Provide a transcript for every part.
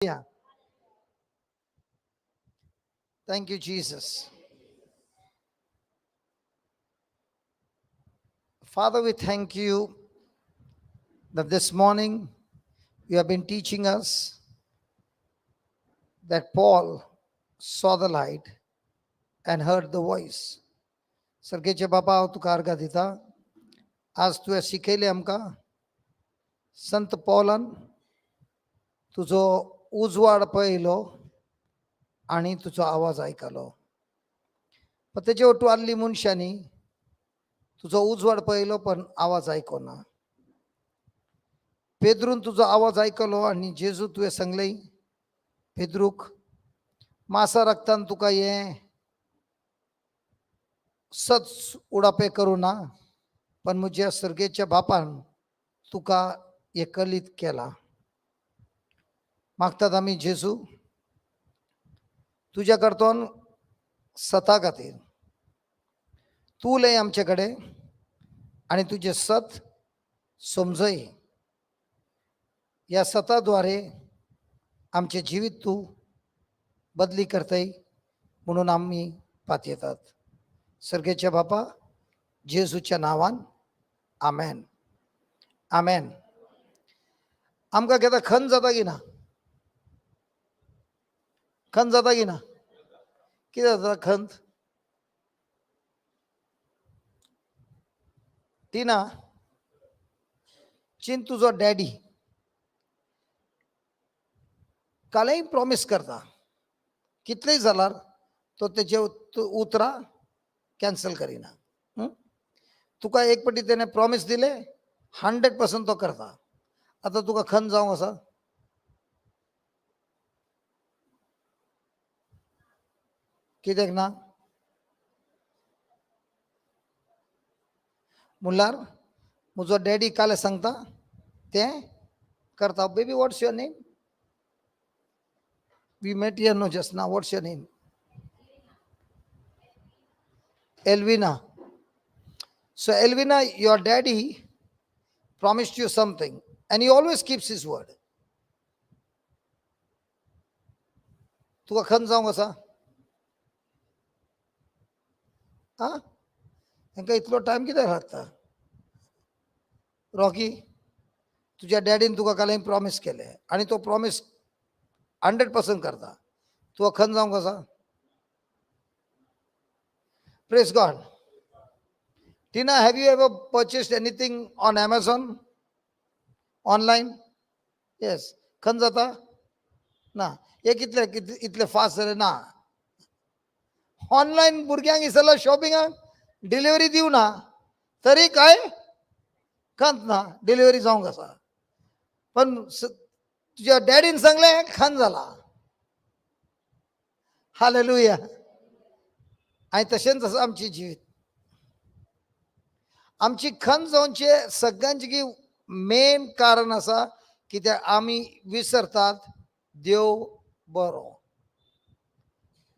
Yeah. Thank you, Jesus. Father, we thank you that this morning you have been teaching us that Paul saw the light and heard the voice. सरकेचे बाबा हांव तुका आर्गां दिता. आज तुवें शिकयलें आमकां संत पौलान तुजो उजवाड पळयलो आनी तुजो आवाज आयकलो. पण तेजे वटू आल्ली मनशांनी तुजो उजवाड पळयलो पण आवाज आयकोना. पेद्रून तुजो आवाज आयकलो आनी जेजू तुवें सांगलें पेद्रूक मासा रक्तान तुका हें सच उडापे करूं ना, पण म्हज्या सर्गेच्या बापान तुका एकलीत केला. मागतात आमी जेजू तुज्या कडच्यान सता खातीर तूं लय आमचे कडेन आनी तुजें सत समजय. या सताद्वारे आमचे जिवीत तूं बदली करतय म्हणून आमी पातयतात. सर्गेच्या बापा जेजूच्या नांवान आमेन. आमेन. आमकां केदां खंत जाता की ना? खंत जाता की ना? कितें जाता खंत? टिना, चिन तुजो डॅडी कालय प्रॉमिस करता, कितलेय जाल्यार तो तेजे उतरां कॅन्सल करिना. तुका एक पटी तेणे प्रॉमिस दिले 100% तो करता. आतां तुका खंत जावंक आसा? कित्याक ना? म्हणल्यार म्हजो डॅडी काले सांगता तें करता. Baby, what's your name? We met here no just now. What's your name? Elvina. So Elvina, your daddy promised you something and he always keeps his word. तुका खंत जावंक आसा? आं? तांकां इतलो टायम कित्याक लागता? रॉकी, तुज्या डॅडीन तुका कालय प्रॉमिस केलें आनी तो प्रॉमिस 100% करता. तुका खंत जावंक आसा? Praise God. Tina, have you ever purchased anything on Amazon? Online? Yes. खंत जाता? ना. एक इतले फास्ट जालें ना. ऑनलाईन भुरग्यांक इसरला शॉपिंगाक डिलिव्हरी दिवं ना तरी काय खंत ना. डिलिव्हरी जावंक आसा. पण तुज्या डॅडीन सांगलें खंत जाला. हालेलुया. आनी तशेंच आसा आमची जिवीत. आमची खंत जावचे सगळ्यांची मेन कारण आसा कित्याक आमी विसरतात देव बरो.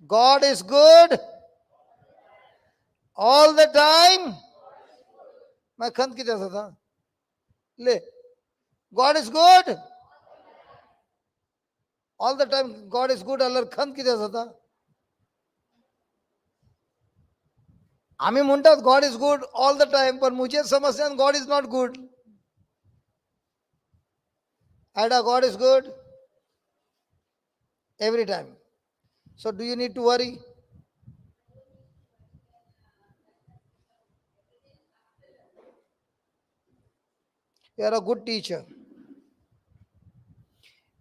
God is good all the time. मागीर खंत कित्याक जाता? ले, God is good all the time. God is good जाल्यार खंत कित्याक जाता? आमी म्हणटात God is good all the time, पण मुझे समस्यान God is not good. Ada, God is good every time. So do you need to worry? You are a good teacher.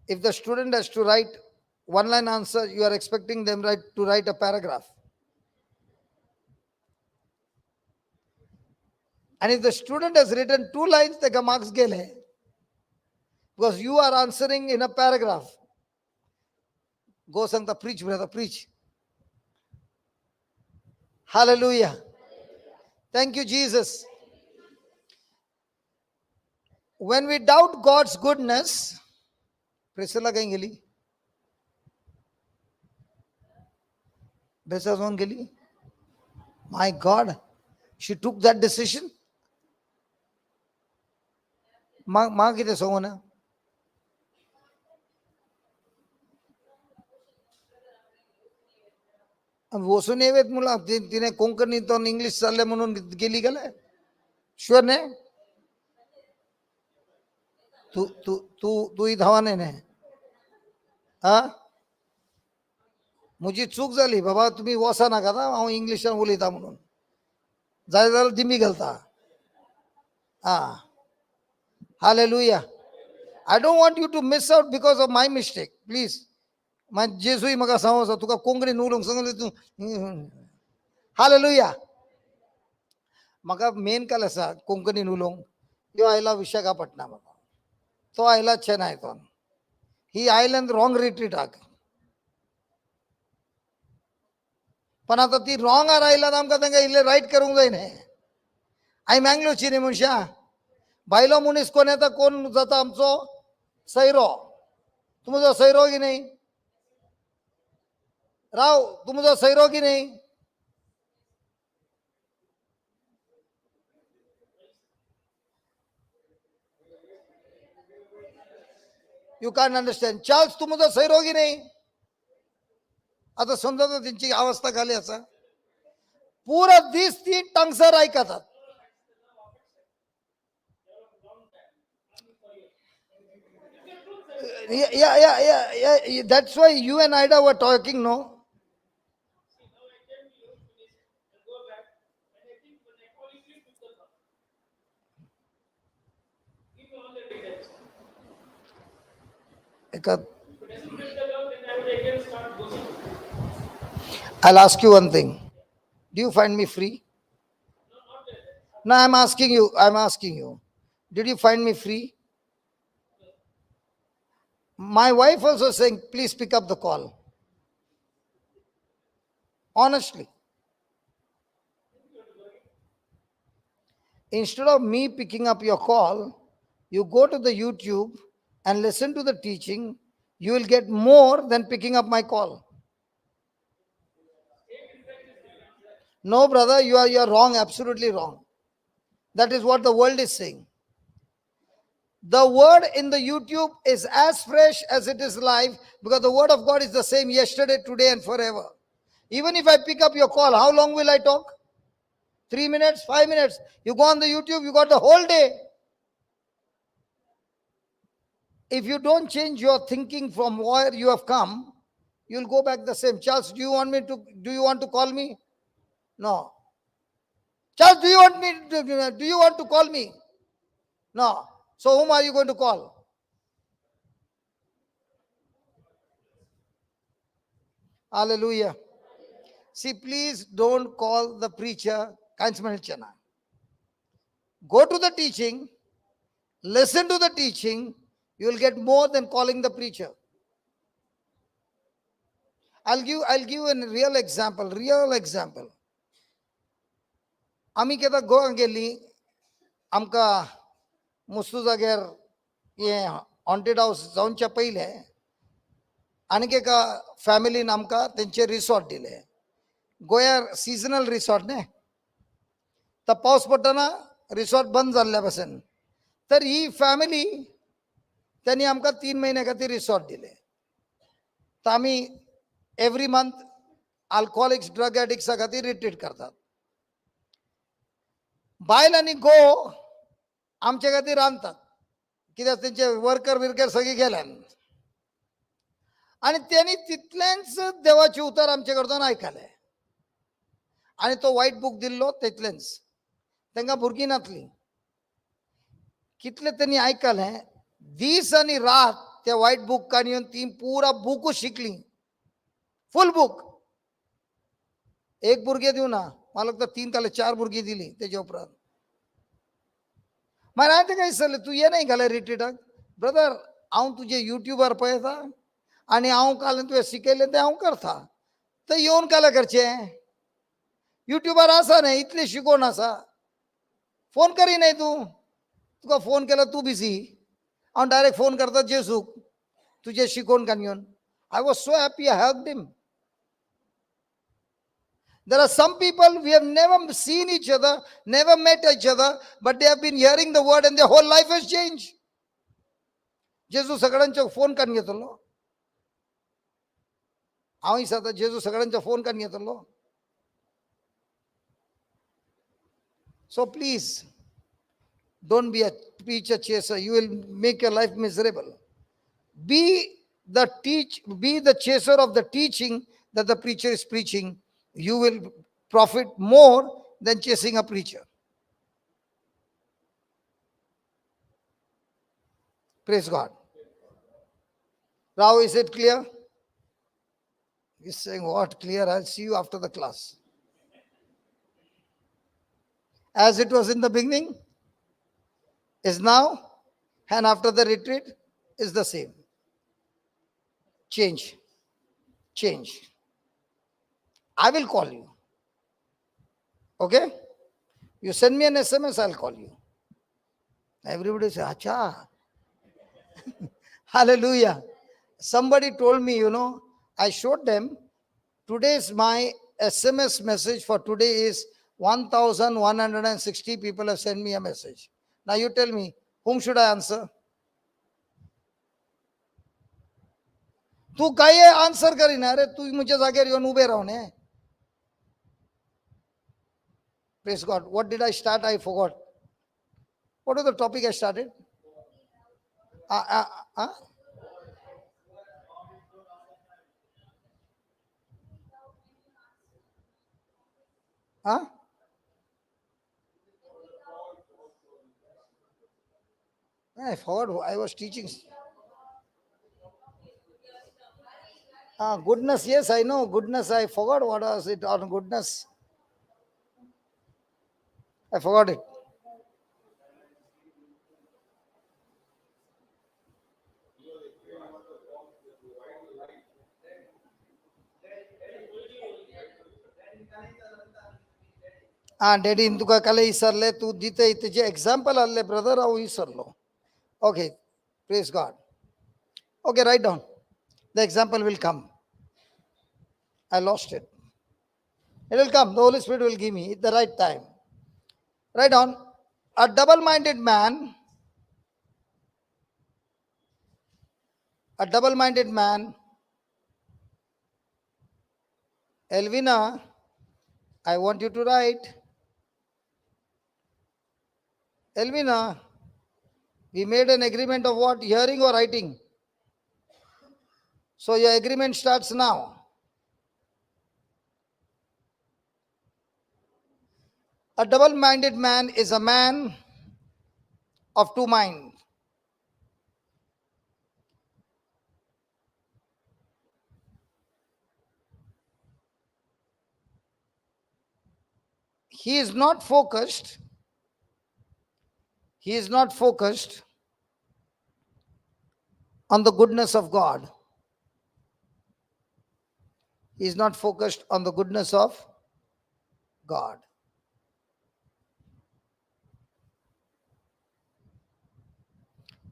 If the student has to write one line answer, you are expecting them to write a paragraph. And if the student has written 2 lines, the marks gele. Because you are answering in a paragraph. Go sangta, preach brother, preach. Hallelujah. Thank you, Jesus. When we doubt God's goodness, Priscilla kahin geli? Priscilla zone geli? My God, she took that decision. मां कितें सांगू ना? वसून येवेत मुला तिने कोंकणीतून English चालले म्हणून गेली गेले शुअर ने तू तू तू तूही धावाने ने हा मुझी चूक झाली बाबा तुम्ही वसा नाका ना हांव इंग्लिशान उलयता म्हणून जाय जाल्यार दिमी घालता हा hallelujah I don't want you to miss out because of my mistake. Please. My Jesu maka सांगो तुका कोंकणी उलोवंक सांगले तू हालेलुया म्हाका मेन काल आसा कोंकणीन उलोवंक ह्यो आयला विशाखापट्टणम तो आयला चेन्नयतून ही आयलंड रॉंग रिट्रीटाक पण आता ती रॉंगार आयल्यान आमकां तांकां इल्लें रायट करूंक जाय न्ही हांवें मँगलोरची न्ही मनशां भायलो मनीस कोण येता कोण जाता आमचो सैरो तुमचो सैरो की नाही राव तुमचो सैरो की नाही यू कॅन अंडरस्टँड चार्ल्स तुमचो सैरो की नाही आता समजा त्यांची अवस्था खाली असा पुरा दीस ती टंगसर ऐकतात yeah. That's why you and Ida were talking, no? I'll ask you one thing. Do you find me free? No, I'm asking you. Did you find me free? My wife also saying, please pick up the call. Honestly. Instead of me picking up your call, you go to the YouTube and listen to the teaching. You will get more than picking up my call. No, brother, you are wrong, absolutely wrong. That is what the world is saying. The word in the YouTube is as fresh as it is live because the word of God is the same yesterday, today, and forever. Even if I pick up your call, how long will I talk? 3 minutes, 5 minutes. You go on the YouTube, you got the whole day. If you don't change your thinking from where you have come, you'll go back the same. Charles, do you want to call me? No. Charles, do you want to call me? No. So whom are you going to call? Hallelujah. See, please don't call the preacher. Go to the teaching, listen to the teaching, you will get more than calling the preacher. I'll give a real example. आम्ही केदा गोवा गेली आमका मुस्तू जाग्यार हे haunted house जावनच्या पहिले आनीक एका फॅमिलीन आमकां तेंचे resort दिले गोंयार सिजनल रिसॉर्ट न्ही तर पावस पडटना रिसॉर्ट बंद जाल्ल्या भशेन तर ही फॅमिली त्यांनी आमकां 3 महिने खातीर रिसॉर्ट दिले तर आमी एवरी मंथ अल्कोहोलिक्स ड्रग एडिक्ट्सा खातीर रिट्रीट करतात बायल आनी गो आमचे खातीर रांदतात कित्याक तेंचे वर्कर सगळी गेल्यान आनी त्यांनी तितलेंच देवाचे उतर आमचे कडच्यान आयकले आनी तो व्हाईट बूक दिल्लो तितलेंच तांकां भुरगीं नासलीं कितले त्यांनी आयकलें दीस आनी रात त्या व्हाईट बुकान येवन ती पुरा बुकूच शिकली फूल बुक एक भुरगें दिवना मला 3 का 4 भुरगीं दिली तेजे उपरांत मागीर हांवें ताका विचारलें तूं ये नाही घालें रिट्रीटाक ब्रदर हांव तुजे युट्यूबार पळयता आनी हांव काल तुवें शिकयलें तें हांव करता तर येवन काल्यार करचें युट्यूबार आसा न्ही इतली शिकोवन आसा फोन करी न्ही तूं तुका फोन केलो तूं बिजी हांव डायरेक्ट फोन करता जेसूक तुजे शिकोवन कान येवन I was so happy I hugged him There are some people we have never seen each other, never met each other, but they have been hearing the word and their whole life has changed. जेजू सगळ्यांचे phone कान घेतलो हांव दिसता जेजू सगळ्यांचा phone काडून घेतलो. So please, don't be a preacher chaser. You will make your life miserable. Be the chaser of the teaching that the preacher is preaching. You will profit more than chasing a preacher. Praise God. Rao, is it clear? He's saying, what clear? I'll see you after the class. As it was in the beginning, is now, and after the retreat is the same. Change. I will call you. Okay? You send me an SMS, I'll call you. Everybody say, acha. Hallelujah. Somebody told me, I showed them, today's my SMS message for today is 1,160 people have sent me a message. Now you tell me, whom should I answer? तू काय answer Kareena रे, तू मुझे जागेर येऊन उभे राहून. Praise God. What did I start? I forgot. What was the topic I started? I forgot. I was teaching. Goodness. Yes, I know. Goodness. I forgot what was it on goodness. I forgot it. Daddy, तुका काले इसरले तू जिथे इथे example आले brother हांव इसरलो. Okay, praise God. Okay, write down. The example will come. I lost it. It will come. The Holy Spirit will give me at the right time. Write down. A double-minded man. Elvina, I want you to write. Elvina, we made an agreement of what? Hearing or writing? So your agreement starts now. A double-minded man is a man of two minds. He is not focused. On the goodness of God. He is not focused on the goodness of God.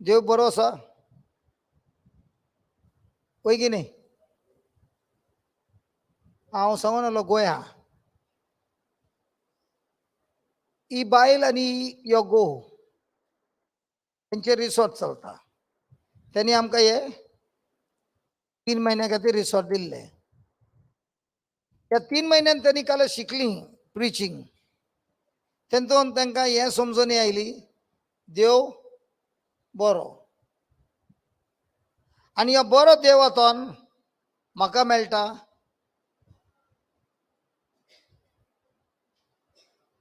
देव भरोसा होय की नाही. हांव सांगून गोंया ही बायल आनी यो गो त्यांचे रिसॉर्ट चलता. त्यांनी आमकां हे 3 महिन्या खातीर रिसॉर्ट दिल्ले. या 3 महिन्यान त्यांनी काल शिकली प्रिचिंग. तेतून तांकां हें समजून आयली देव बरो आनी हो बरो देव हातून म्हाका मेळटा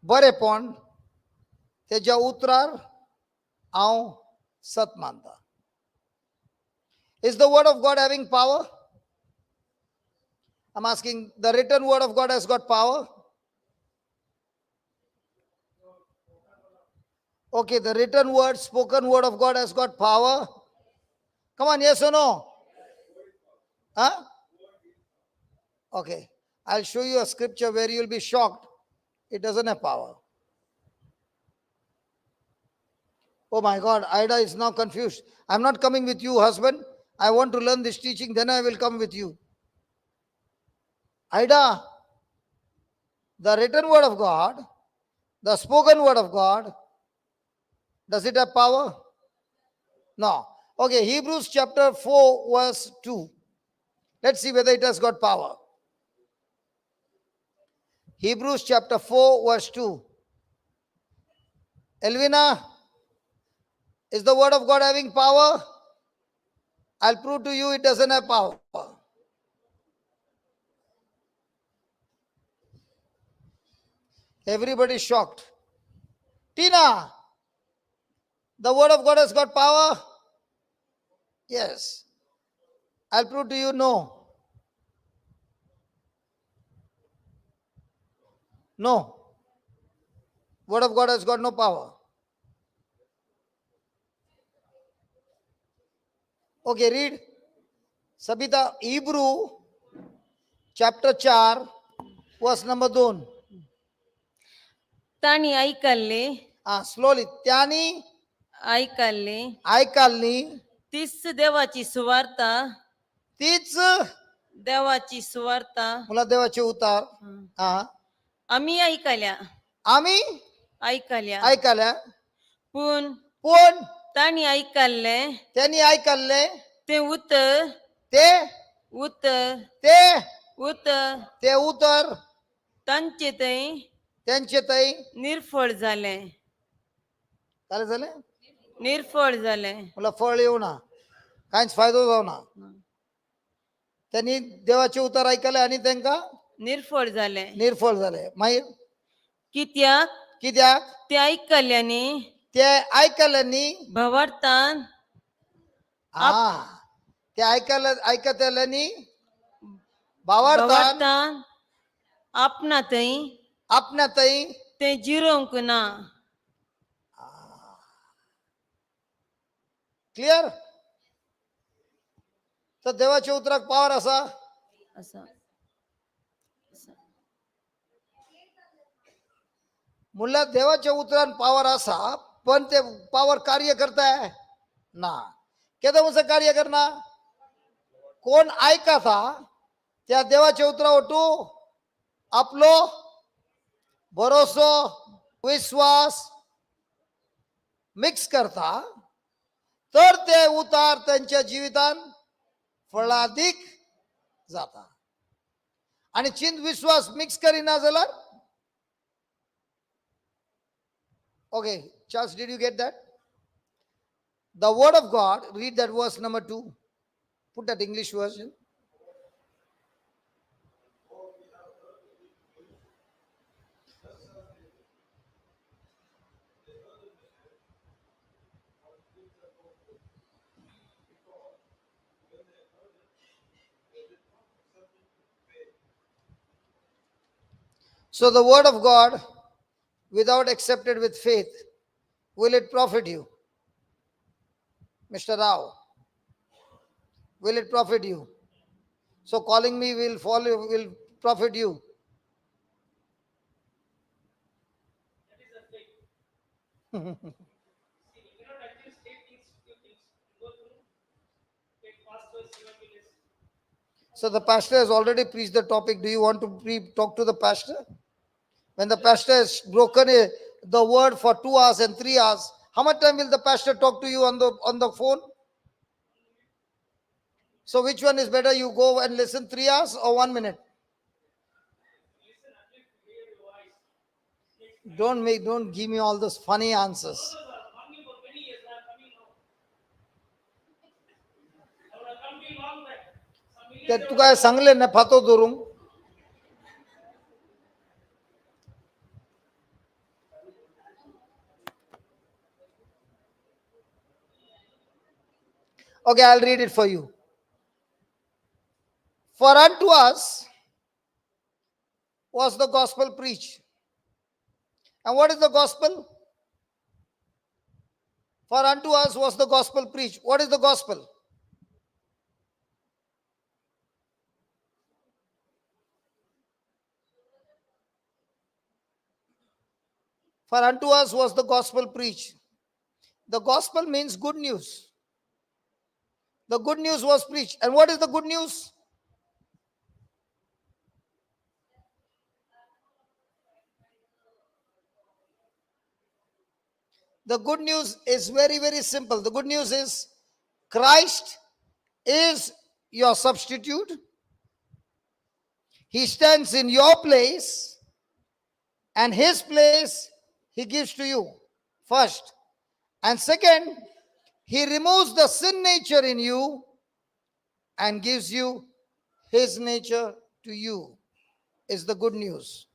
बरेपण. तेज्या उतरार हांव सत मानता. Is the word of God having power? I'm asking, the written word of God has got power? Okay, the written word, spoken word of God has got power? Come on, yes or no? Huh? Okay, I'll show you a scripture where you'll be shocked. It doesn't have power. Oh my God, Ida is now confused. I'm not coming with you, husband. I want to learn this teaching, then I will come with you. Ida, the written word of God, the spoken word of God, does it have power? No. Okay, Hebrews chapter 4 verse 2. Let's see whether it has got power. Hebrews chapter 4 verse 2. Elvina, is the word of God having power? I'll prove to you it doesn't have power. Everybody shocked. Tina, the word of God has got power? Yes. I'll prove to you no. No. Word of God has got no power. Okay, read. Sabita, Hebrew chapter 4 verse number 2. ताणी ऐकले Slowly. त्यानी ऐकले ऐकालनी तीच देवाची सुवार्ता तीच देवाची सुवार्ता मुला देवाचे उतार. आम्ही ऐकल्या आम्ही ऐकल्या ऐकाल्या पण पण ताणी ऐकले त्यांनी ऐकले ते उत्तर ते उत्तर ते उत्तर ते उतर त्यांचे ते त्यांचे तै निर्फळ झाले काय झाले निर्फळ झाले मला फळ येऊ ना काहीच फायदो जाऊ ना. त्यांनी देवाचे उतार ऐकले आणि त्यांना निर्फळ झाले निर्फळ झाले. माहीत कित्याक कित्याक ते ऐकल्याने ते ऐकल्यानी भवार्थान ते ऐकल्यानी भावार्थान भवार्थान आपणातही आपणातही ते जिरोंक ना. क्लिअर. तर देवाच्या उतराक पावर असा असं मुला देवाच्या उतरान पावर असा पण ते पावर कार्य करताय ना. केदा मुझे कार्य करना कोण ऐका था त्या देवाच्या उतरावटू आपलो भरोसो विश्वास मिक्स करता तर ते उतार त्यांच्या जीवितान फळाधिक जाता. आणि चिंत विश्वास मिक्स करीना जाल्यार okay. Charles, did you get that? The word of God, read that verse number 2. Put that English version. So the word of God, without accepted with faith, will it profit you? Mr. Rao, will it profit you? So calling me will profit you. So the pastor has already preached the topic. Do you want to talk to the pastor? When the pastor has broken the word for 2 hours and 3 hours, how much time will the pastor talk to you on the phone? So which one is better? You go and listen 3 hours or 1 minute? Don't give me all those funny answers. तू काय सांगले ना फातो धरून. Okay, I'll read it for you. For unto us was the gospel preached. And what is the gospel? For unto us was the gospel preached. What is the gospel? For unto us was the gospel preached. The gospel means good news. The good news was preached. And what is the good news? The good news is very, very simple. The good news is Christ is your substitute. He stands in your place, and his place he gives to you first. And second, he removes the sin nature in you and gives you his nature to you, is the good news.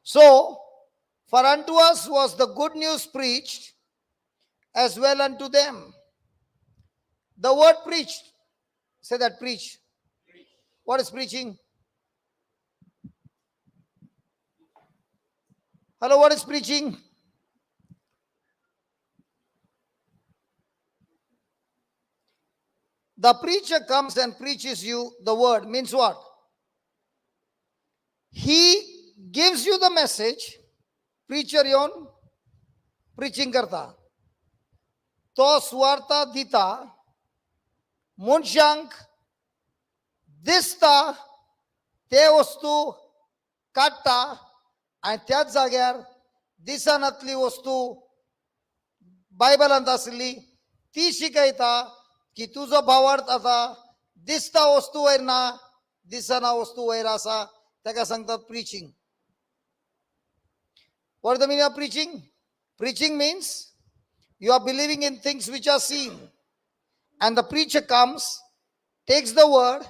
So, for unto us was the good news preached, as well unto them. The word preached, say that, preach. What is preaching? Hello, what is preaching? The preacher comes and preaches you the word. Means what? He gives you the message. Preacher yon preaching karta. To swarta dita मुनशांक दिसता ते वस्तू काडटा आणि त्याच जाग्यार दिसनातली वस्तू बायबलांत आसली ती शिकयता की तुजो भावार्थ आसा दिसता वस्तू वयर ना दिसना वस्तू वयर आसा ताका सांगतात प्रिचिंग. What is the meaning of preaching? Preaching means you are believing in things which are seen. And the preacher comes, takes the word,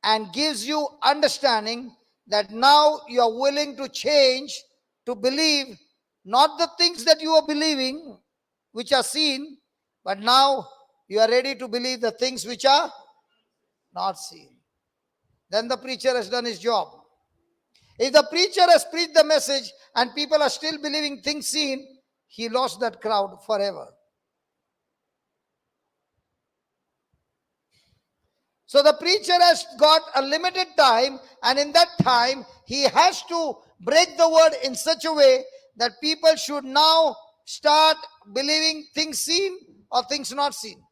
and gives you understanding that now you are willing to change, to believe not the things that you are believing, which are seen, but now you are ready to believe the things which are not seen. Then the preacher has done his job. If the preacher has preached the message and people are still believing things seen, he lost that crowd forever. So the preacher has got a limited time, and in that time, he has to break the word in such a way that people should now start believing things seen or things not seen.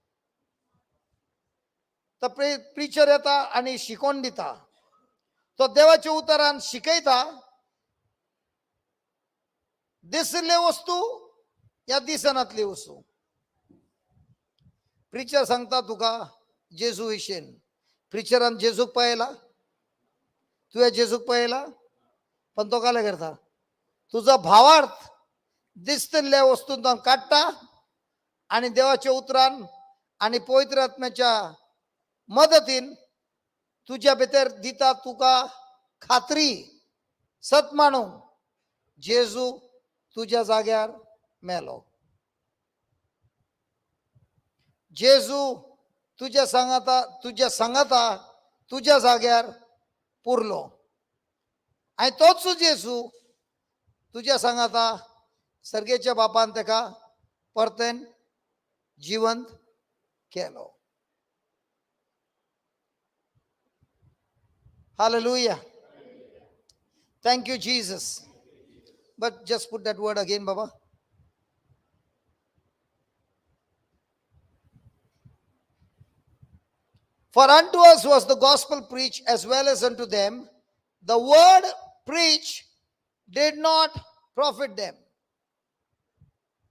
The preacher येता आणि शिकवण दिता. तो देवाच्या उतरान शिकयता दिसले वस्तू या दिसनातली वस्तू. प्रिचर सांगता तुका जेजू विशेन. प्रिचरान जेजूक पळयला, तुवें जेजूक पळयला, पण तो काय करता तुजो भावार्थ दिसतल्या वस्तूंतल्यान काडटा आणि देवाच्या उतरान आणि पवित्र आत्म्याच्या मदतीन तुझ्या भितर दिता तुका खात्री सत मानू जेजू तुझ्या जाग्यार मेलो. जेजू तुझ्या सांगाता तुझ्या जाग्यार पुरलो आणि तोच जेजू तुझ्या सांगाता सर्गेच्या बापान तेका परतेन जिवंत केलो. Hallelujah. Thank you, Jesus. But just put that word again, Baba. For unto us was the gospel preached as well as unto them. The word preached did not profit them.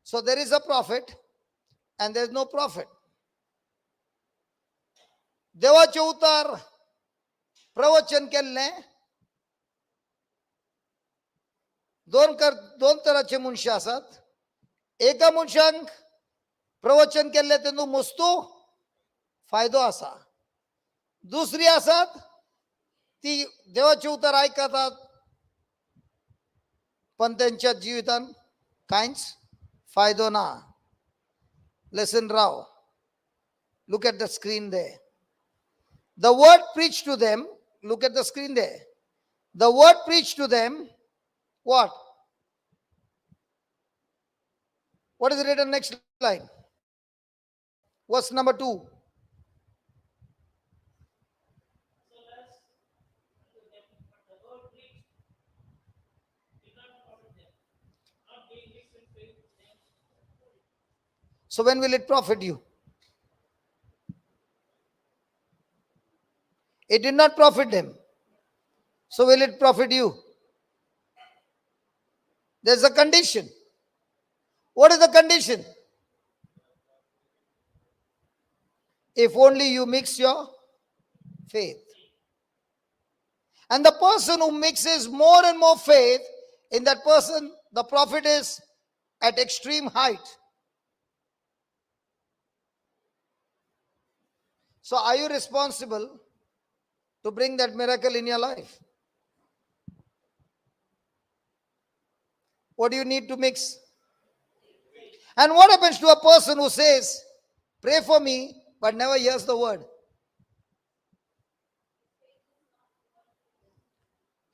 So there is a prophet and there is no prophet. देवाचे उतार प्रवचन केल्ले दोन तराचे मनशां आसात. एका मनशांक प्रवचन केल्ले तेतून मस्तू फायदो आसा. दुसरी आसात ती देवाचे उतार आयकतात पण त्यांच्या जिवितान कांयच फायदो ना. Listen, Rao. Look at the screen there. The word preached to them. Look at the screen there. The word preached to them. What? What is written next line? Verse number 2. So when will it profit you? It did not profit them. So will it profit you? There's a condition. What is the condition? If only you mix your faith. And the person who mixes more and more faith, in that person, the profit is at extreme height. So are you responsible to bring that miracle in your life? What do you need to mix? And what happens to a person who says, pray for me, but never hears the word?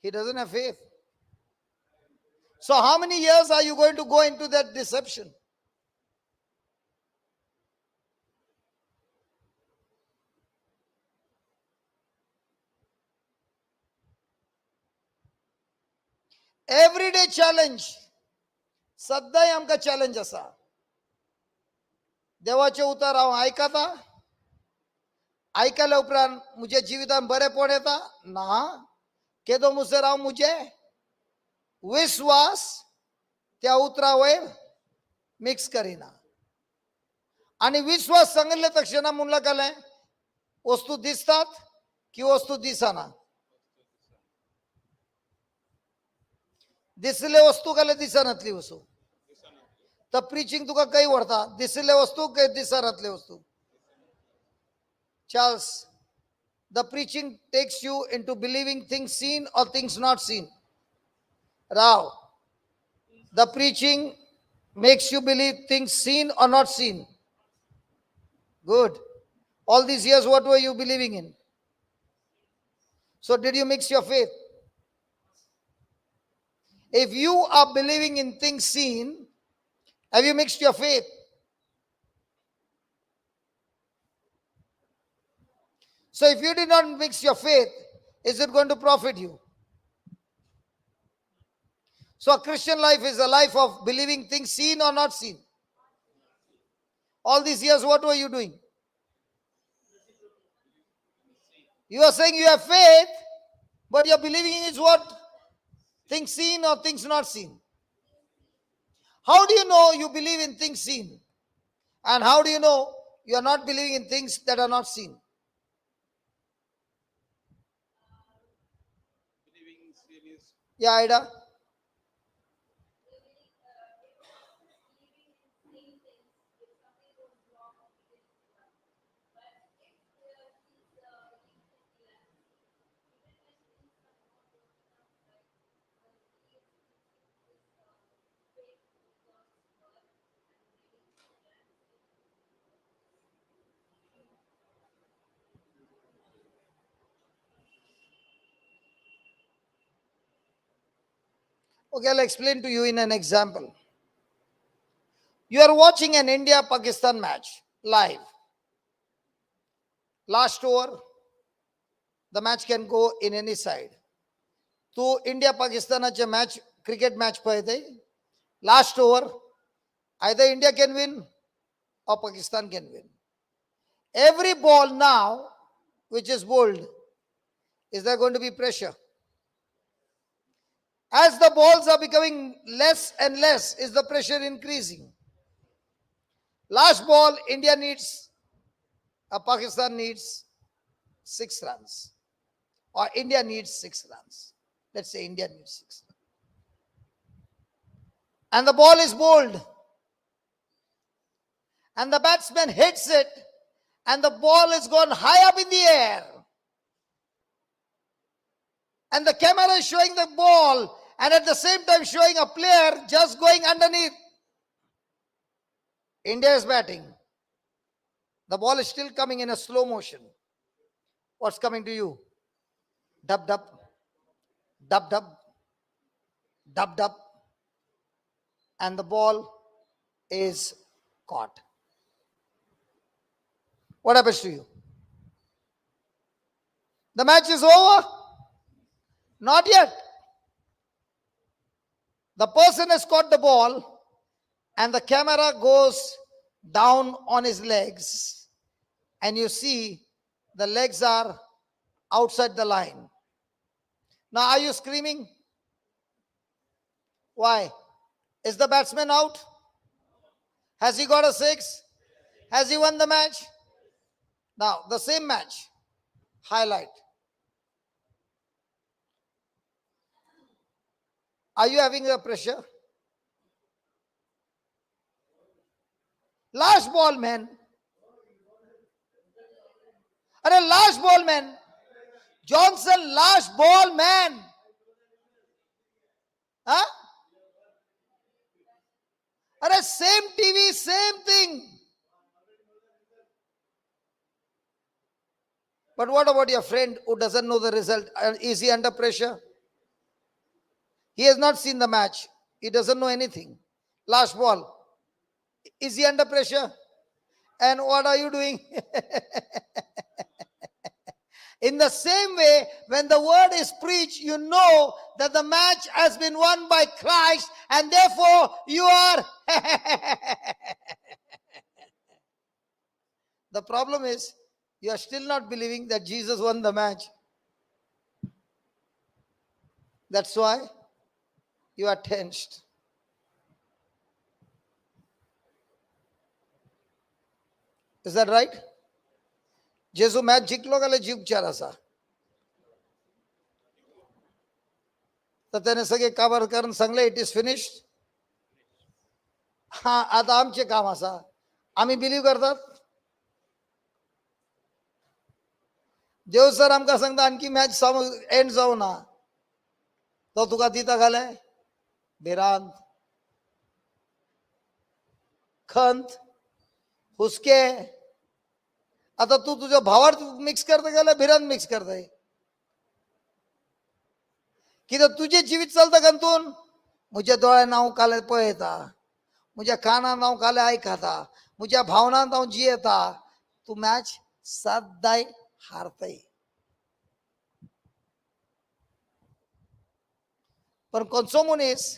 He doesn't have faith. So how many years are you going to go into that deception? Everyday challenge. सदांय आमकां challenge आसा. देवाचे उतर हांव आयकता, आयकल्या उपरांत म्हज्या जिवितांत बरेपण येता ना, केदो मुसर हांव म्हजे विश्वास त्या उतरा वयर मिक्स करिना. आनी विश्वास सांगिल्ले तक्षणा म्हणला गेलें वस्तू दिसतात की वस्तू दिसना. दिसले वस्तू काय दिसनातली वस्तू. तर प्रीचिंग तुका काही व्हरता दिसले वस्तू काही दिसनातले वस्तू. Charles, the preaching takes you into believing things seen or things not seen. Rao, the preaching makes you believe things seen or not seen. Good. All these years, what were you believing in? So did you mix your faith? If you are believing in things seen, have you mixed your faith? So if you did not mix your faith, is it going to profit you? So a Christian life is a life of believing things seen or not seen. All these years, what were you doing? You are saying you have faith, but your believing is what? Things seen or things not seen. How do you know you believe in things seen? And how do you know you are not believing in things that are not seen? Yeah, Ida. Okay, I'll explain to you in an example. You are watching an India-Pakistan match live. Last over, the match can go in any side. So India-Pakistanaचे match, cricket match पळयते. Last over, either India can win or Pakistan can win. Every ball now, which is bowled, is there going to be pressure? As the balls are becoming less and less, is the pressure increasing? Last ball, India needs, Pakistan needs 6 runs. Or India needs 6 runs. Let's say India needs 6 runs. And the ball is bowled. And the batsman hits it. And the ball is gone high up in the air. And the camera is showing the ball. And at the same time showing a player just going underneath. India is batting. The ball is still coming in a slow motion. What's coming to you? Dub dub. Dub dub. Dub dub. And the ball is caught. What happens to you? The match is over? Not yet. The person has caught the ball and the camera goes down on his legs and you see the legs are outside the line. Now are you screaming? Why? Is the batsman out? Has he got a 6? Has he won the match? Now the same match, highlight. Are you having a pressure? Last ball, man. Arey, last ball, man. Johnson, last ball, man. Huh? Arey, same TV, same thing. But what about your friend who doesn't know the result? Is he under pressure? He has not seen the match. He doesn't know anything. Last ball. Is he under pressure? And what are you doing? In the same way, when the word is preached, you know that the match has been won by Christ, and therefore you are. The problem is, you are still not believing that Jesus won the match. That's why you are tensed. Is that right? जेजू match जिंकलो गेले जीव चार असा तर त्याने सगळे काबार करून सांगले इट इज फिनिश्ड. हा आता आमचे काम असा आम्ही बिलीव करतात. देव सर आमकां सांगता आणखी मॅच एंड जाऊ ना तो तुका दिता घाले भिरांत खंत हुसके. आता तू तुझ्या भावार मिक्स करता गेला भिरांत मिक्स करताय कित्याक तुझे जिवीत चलता गंतून म्हज्या दोळ्यान हांव काले पळयता म्हज्या कानान हांव काले आयकता म्हज्या भावनांत हांव जियेता. तू मॅच सदांय हारताय. पण खंयचो मनीस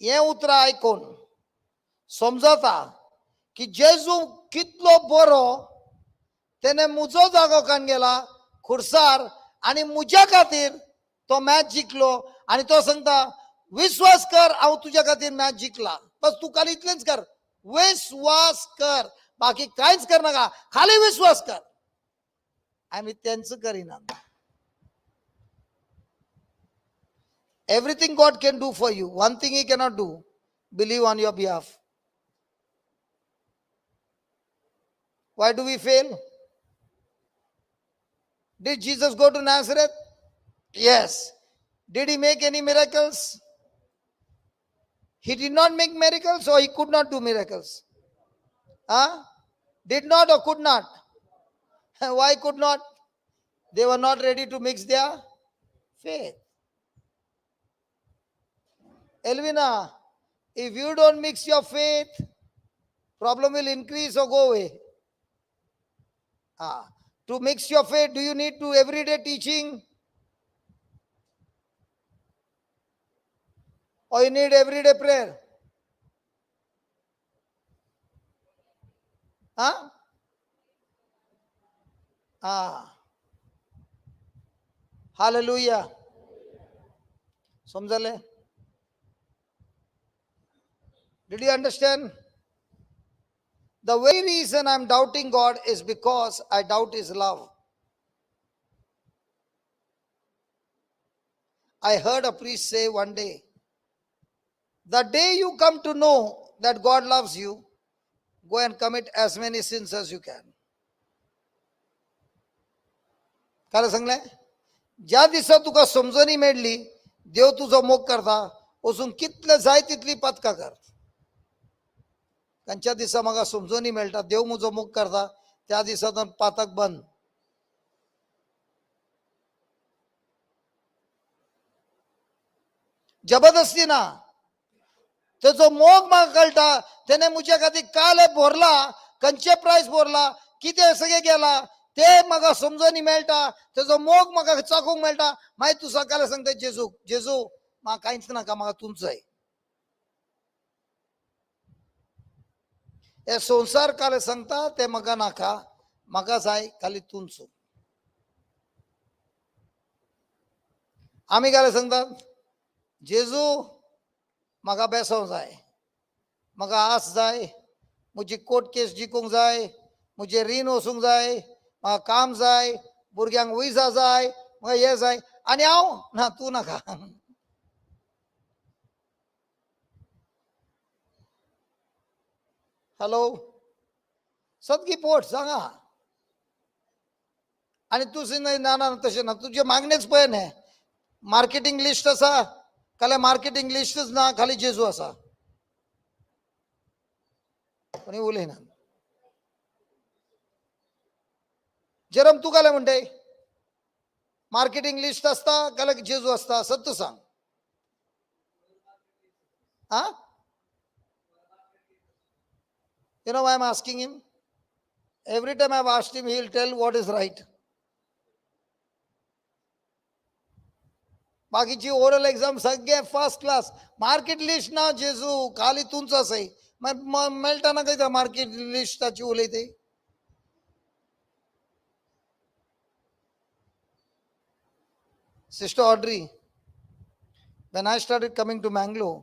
हे उतरां आयकून समजता की जेजू कितलो बरो त्याने मुजो जागो कान गेला खुर्सार आणि मुज्या खातीर तो मॅच जिंकलो आणि तो सांगता विश्वास कर हांव तुज्या खातीर मॅच जिंकला. बस तू खाली इतलेंच कर विश्वास कर बाकी कांयच करनाका खाली विश्वास कर. आमी तेंच करिना. Everything God can do for you. One thing He cannot do, believe on your behalf. Why do we fail? Did Jesus go to Nazareth? Yes. Did He make any miracles? He did not make miracles, or He could not do miracles? Huh? Did not or could not? Why could not? They were not ready to mix their faith. Elvina, if you don't mix your faith, problem will increase or go away. To mix your faith, do you need to everyday teaching? Or you need everyday prayer? Huh? Hallelujah. समजले? Did you understand? The very reason I'm doubting God is because I doubt His love. I heard a priest say one day, the day you come to know that God loves you, go and commit as many sins as you can. काय सांगले? ज्या दिसा तुका समजणी मेळली देव तुझो मोग करता वचून कितले जाय तितली पथकां कर. खंयच्या दिसा म्हाका समजणी मेळटा देव म्हजो मोग करता त्या दिसांतून पातक बंद. जबरदस्ती ना. तेजो मोग म्हाका कळटा तेणे म्हज्या खातीर काल भरला खंयचे प्रायस भरला कितें सगळें गेला ते म्हाका समजणी मेळटा तेजो मोग म्हाका चाखूंक मेळटा. मागीर तूं सकाळीं सांगता जेजू जेजू म्हाका कांयच नाका म्हाका तूंच जाय. हे संसार काले सांगता ते म्हाका नाका म्हाका जाय खाली तूंच. आमी काले सांगतात जेजू म्हाका बेसों जाय म्हाका आस जाय म्हजी कोर्ट केस जिखूंक जाय म्हजें रीण वसूंक जाय म्हाका काम जाय भुरग्यांक विजा जाय म्हाका हें जाय आनी हांव ना तूं नाका. हॅलो, सदगी पोट सांगा. आणि तुझे नाही ना ना तसे ना तुझे मागणेच पण आहे. मार्केटिंग लिस्ट असा खाली मार्केटिंग लिस्टच ना खाली जेजू असा कोणी उले ना. जरम तू काय म्हणते मार्केटिंग लिस्ट असता का जेजू असता सत्य सांग. हा, you know why I'm asking him? Every time I've asked him, he'll tell what is right. बाकीची ओरल एक्झाम सगळे फर्स्ट क्लास. मार्केट लिस्ट ना जेजू खाली तुमचाच आहे. मग मेलताना काही market लिस्टाची उलयते. Sister Audrey, when I started coming to Mangalore,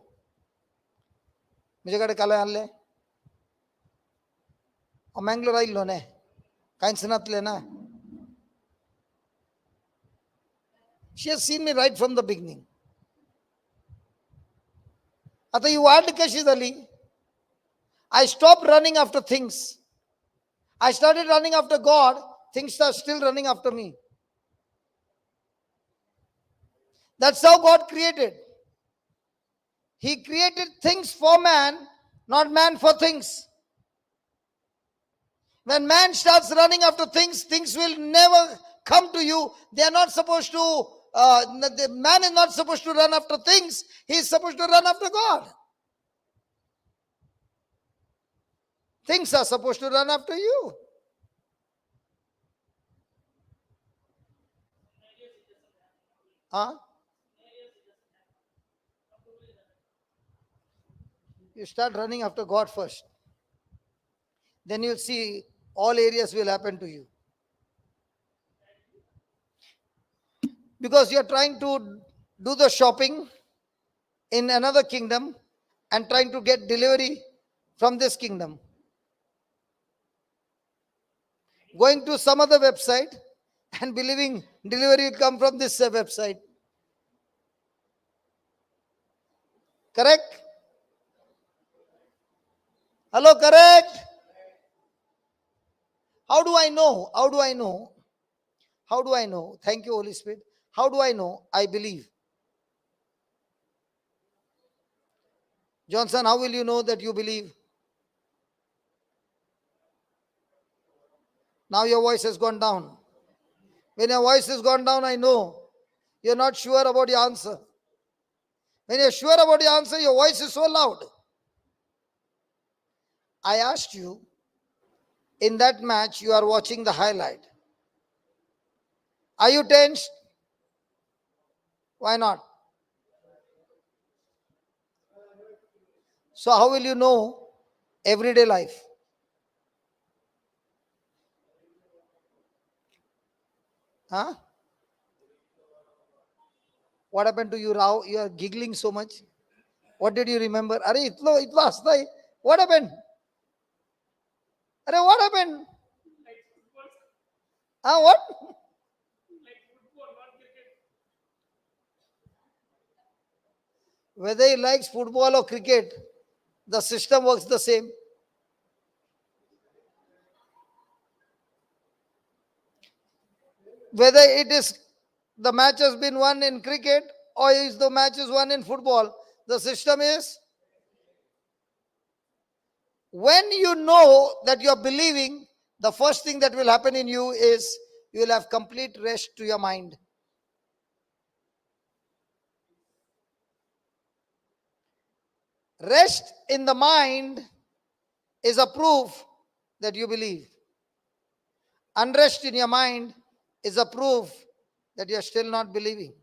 माझ्याकडे काल आणले मँगलोर आइलो ने काहीच नातले ना. She has seen me right from the beginning. आता ही वाढ कशी झाली? I stopped running after things. I started running after God. Things are still running after me. That's how God created. He created things for man, not man for things. When man starts running after things, things will never come to you. They are not supposed to, the man is not supposed to run after things. He is supposed to run after God. Things are supposed to run after you. Huh? You start running after God first. Then you'll see all areas will happen to you. Because you're trying to do the shopping in another kingdom and trying to get delivery from this kingdom. Going to some other website and believing delivery will come from this website. Correct? Hello, correct? How do I know? How do I know? How do I know? Thank you, Holy Spirit. How do I know? I believe. Johnson, how will you know that you believe? Now your voice has gone down. When your voice has gone down, I know you're not sure about your answer. When you're sure about your answer, your voice is so loud. I asked you, in that match, you are watching the highlight. Are you tensed? Why not? So how will you know everyday life? Huh? What happened to you, Rao? You are giggling so much. What did you remember? Are itlo hasta hai. What happened? Are what happened? What? Whether he likes football or cricket, the system works the same. Whether it is the match has been won in cricket or is the match is won in football, the system is when you know that you are believing, the first thing that will happen in you is you will have complete rest to your mind. Rest in the mind is a proof that you believe. Unrest in your mind is a proof that you are still not believing.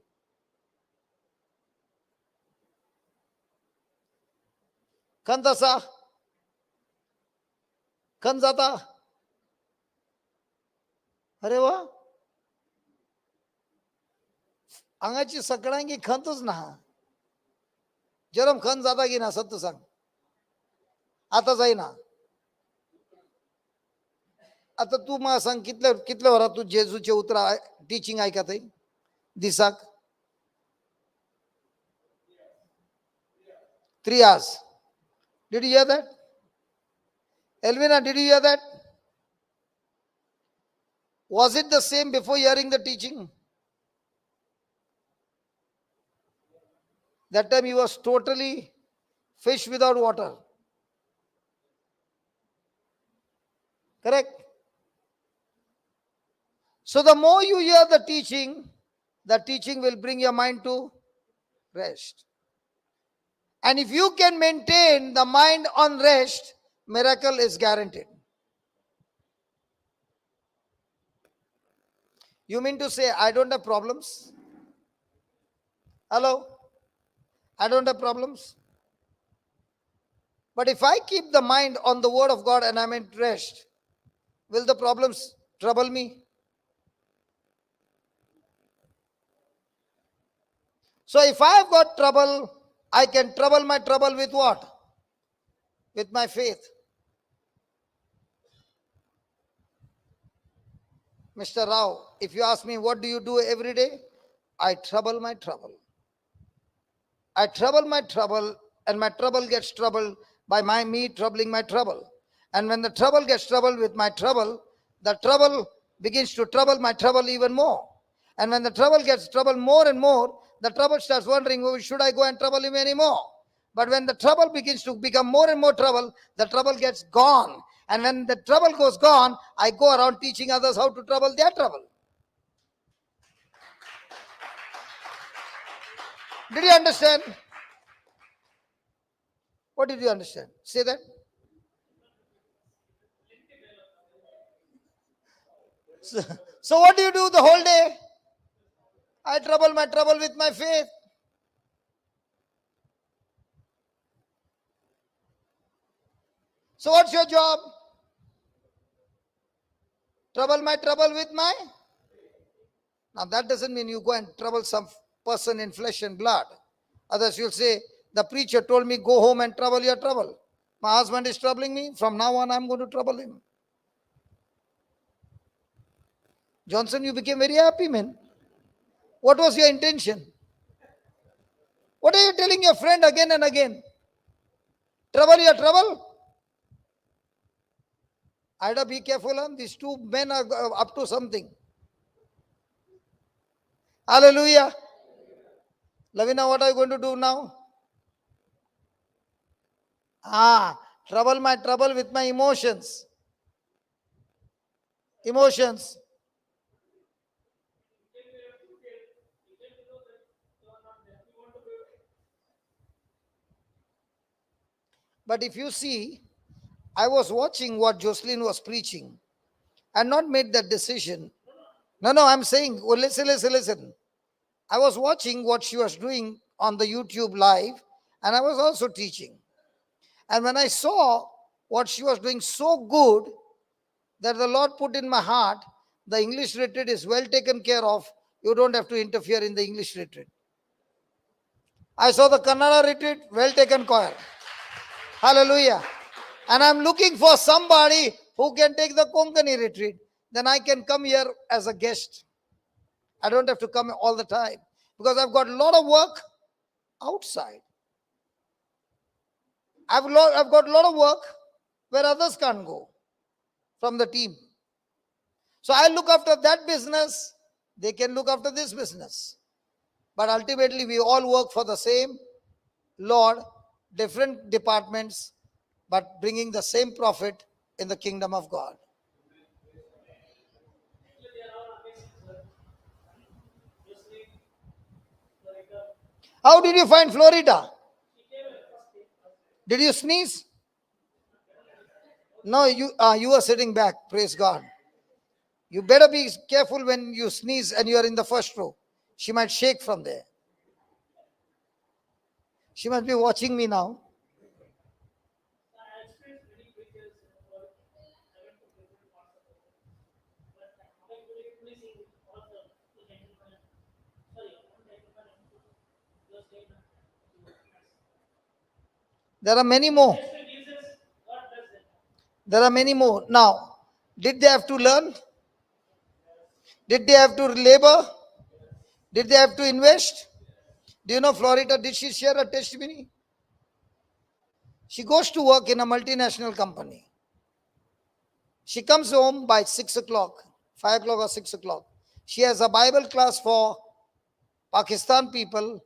Kandasa, Kanzata. अरे वा अंगाची सगळ्यांगी खंतच ना. जरम खंत जाता की ना सत्य सांग. आता जाईना. आता तू मला सांग कितल्या वरात तू जेजूचे उतरा टीचिंग ऐकत आहे दिसाक 3 hours. Did you hear that? Elvina, did you hear that? Was it the same before hearing the teaching? That time he was totally fish without water. Correct? So the more you hear the teaching will bring your mind to rest. And if you can maintain the mind on rest, miracle is guaranteed. You mean to say, I don't have problems? Hello? I don't have problems. But if I keep the mind on the word of God and I'm in rest, will the problems trouble me? So if I have got trouble, I can trouble my trouble with what? With my faith. Mr. Rao, if you ask me, what do you do every day? I trouble my trouble. I trouble my trouble, and my trouble gets troubled by me troubling my trouble. And when the trouble gets troubled with my trouble, the trouble begins to trouble my trouble even more. And when the trouble gets troubled more and more, the trouble starts wondering, oh, should I go and trouble him anymore? But when the trouble begins to become more and more trouble, the trouble gets gone. And when the trouble goes gone, I go around teaching others how to trouble their trouble. Did you understand? What did you understand? Say that. So what do you do the whole day? I trouble my trouble with my faith. So what's your job? Trouble my trouble with my... Now that doesn't mean you go and trouble some person in flesh and blood. Others you'll say, the preacher told me go home and trouble your trouble. My husband is troubling me. From now on I'm going to trouble him. Johnson, you became very happy, man. What was your intention? What are you telling your friend again and again? Trouble your trouble? Ida, be careful. Huh? These two men are up to something. Hallelujah. Lavina, what are you going to do now? Trouble my trouble with my emotions. Emotions. But if you see, I was watching what Jocelyn was preaching and not made that decision. No, I'm saying, well, listen. I was watching what she was doing on the YouTube live, and I was also teaching. And when I saw what she was doing so good, that the Lord put in my heart, the English retreat is well taken care of. You don't have to interfere in the English retreat. I saw the Kannada retreat, well taken care. Hallelujah. And I'm looking for somebody who can take the Konkani retreat. Then I can come here as a guest. I don't have to come all the time because I've got a lot of work outside. I've got a lot of work where others can't go from the team. So I look after that business. They can look after this business. But ultimately, we all work for the same Lord, different departments, but bringing the same profit in the kingdom of God. How did you find Florida? Did you sneeze? No, you were sitting back. Praise God. You better be careful when you sneeze and you are in the first row. She might shake from there. She must be watching me now. There are many more. There are many more. Now, did they have to learn? Did they have to labor? Did they have to invest? Do you know Florida, did she share a testimony? She goes to work in a multinational company. She comes home by 6 o'clock, 5 o'clock or 6 o'clock. She has a Bible class for Pakistan people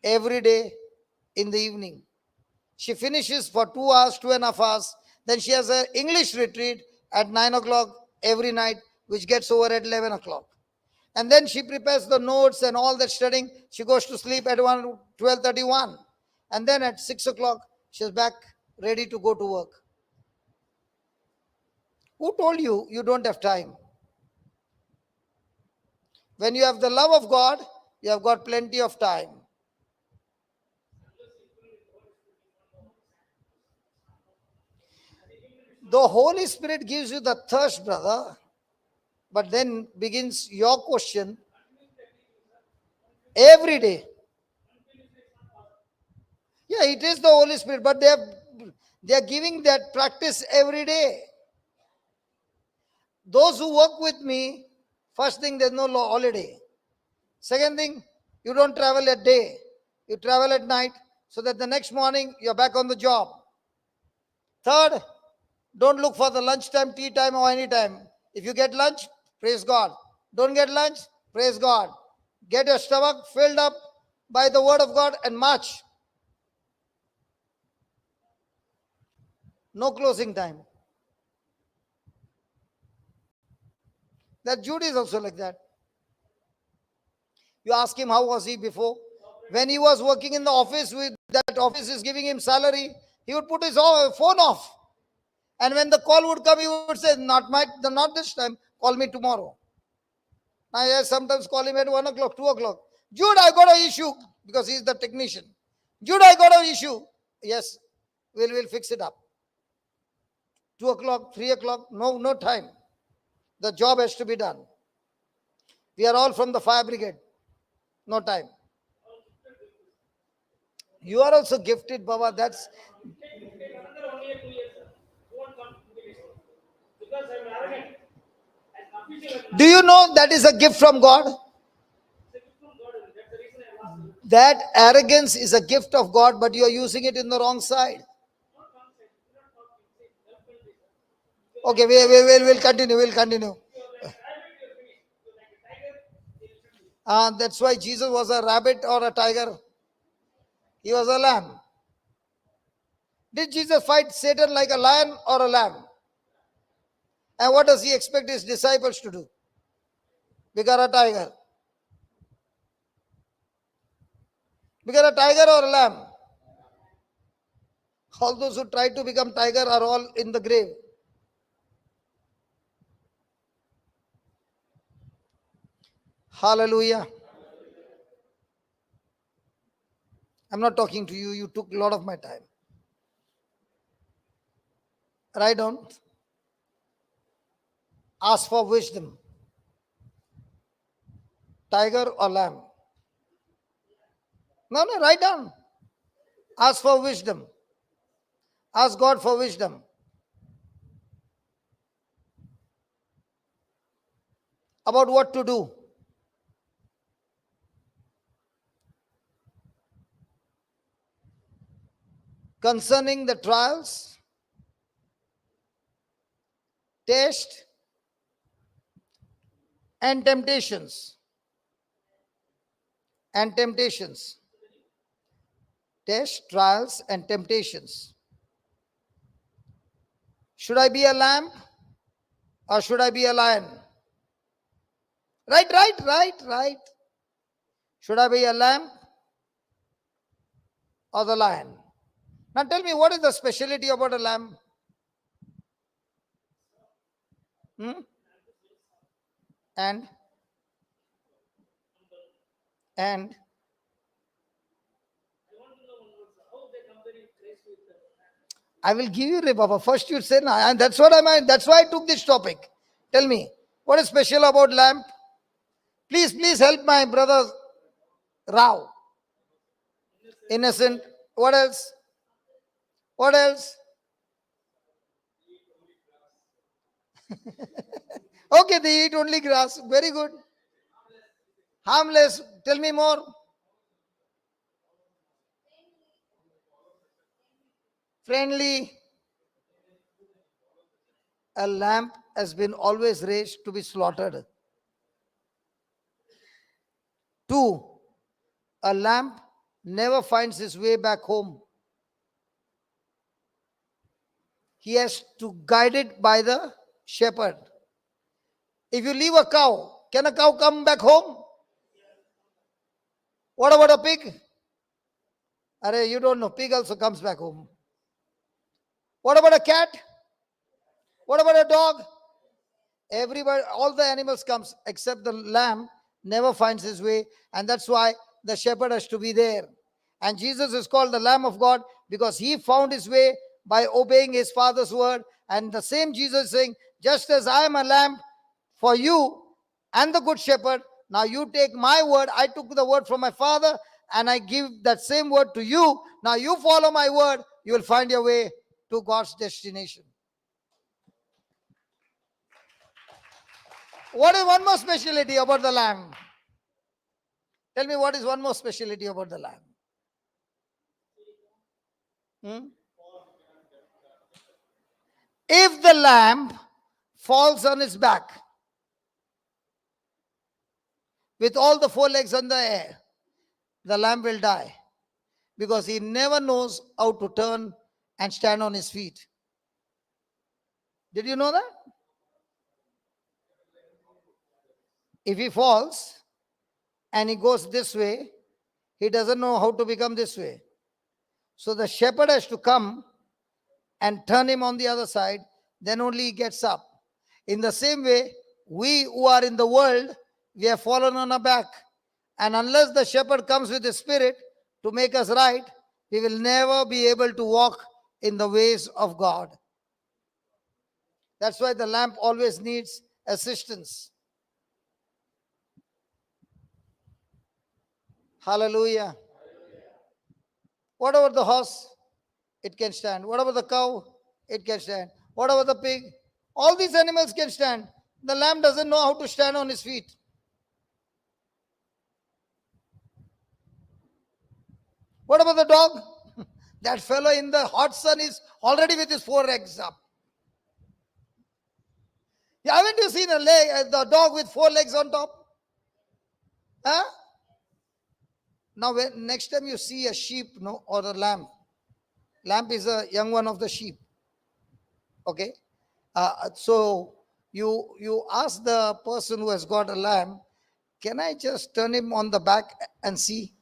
every day in the evening. She finishes for 2 hours, 2.5 hours. Then she has an English retreat at 9 o'clock every night, which gets over at 11 o'clock. And then she prepares the notes and all that studying. She goes to sleep at 12:31. And then at 6 o'clock, she's back ready to go to work. Who told you you don't have time? When you have the love of God, you have got plenty of time. The Holy Spirit gives you the thirst, brother. But then begins your question every day. Yeah, it is the Holy Spirit, but they are giving that practice every day. Those who work with me, first thing, there's no holiday. Second thing, you don't travel at day, you travel at night, so that the next morning you're back on the job. Third, don't look for the lunchtime, tea time, or any time. If you get lunch, praise God. Don't get lunch, praise God. Get your stomach filled up by the word of God and march. No closing time. That Jude is also like that. You ask him how was he before. When he was working in the office, with that office is giving him salary, he would put his phone off. And when the call would come, he would say, not this time, call me tomorrow. I sometimes call him at 1 o'clock, 2 o'clock. Jude, I got an issue, because he's the technician. Jude, I got an issue. Yes, we'll fix it up. 2 o'clock, 3 o'clock, no time. The job has to be done. We are all from the fire brigade. No time. You are also gifted, Baba. That's. Do you know that is a gift from God? That arrogance is a gift of God, but you are using it in the wrong side. Okay, we'll continue. We'll continue. That's why Jesus was a rabbit or a tiger. He was a lamb. Did Jesus fight Satan like a lion or a lamb? And what does he expect his disciples to do? Become a tiger. Become a tiger or a lamb? All those who try to become tiger are all in the grave. Hallelujah. I'm not talking to you. You took a lot of my time. Write down. Ask for wisdom. Tiger or lamb? No, write down. Ask for wisdom. Ask God for wisdom. About what to do. Concerning the trials, test, and temptations. And temptations. Test, trials, and temptations. Should I be a lamb or should I be a lion? Right. Should I be a lamb or the lion? Now tell me, what is the speciality about a lamb? And I will give you, Baba. First you say, nah, and that's what that's why I took this topic. Tell me, what is special about lamb? Please help my brother Rao. Innocent. What else? What else? Okay, they eat only grass. Very good. Harmless. Tell me more. Friendly. a lamb has been always raised to be slaughtered. 2, a lamb never finds his way back home. He has to guide it by the shepherd. If you leave a cow, can a cow come back home? What about a pig? Arey, you don't know. Pig also comes back home. What about a cat? What about a dog? Everybody, all the animals comes except the lamb never finds his way, and that's why the shepherd has to be there. And Jesus is called the Lamb of God because he found his way by obeying his Father's word. And the same Jesus saying, just as I am a lamb for you and the good shepherd, now you take my word. I took the word from my Father and I give that same word to you. Now you follow my word, you will find your way to God's destination. What is one more speciality about the lamb? Tell me, what is one more speciality about the lamb? If the lamb falls on its back with all the 4 legs on the air, the lamb will die because he never knows how to turn and stand on his feet. Did you know that? If he falls and he goes this way, he doesn't know how to become this way. So the shepherd has to come and turn him on the other side, then only he gets up. In the same way, we who are in the world, we have fallen on our back. And unless the shepherd comes with his spirit to make us right, we will never be able to walk in the ways of God. That's why the lamb always needs assistance. Hallelujah. What about the horse? It can stand. What about the cow? It can stand. What about the pig? All these animals can stand. The lamb doesn't know how to stand on his feet. What about the dog? That fellow in the hot sun is already with his 4 legs up. Haven't you seen the dog with 4 legs on top? Huh? Now, next time you see a sheep, no, or a lamb. Lamb is a young one of the sheep. Okay? So you ask the person who has got a lamb, can I just turn him on the back and see?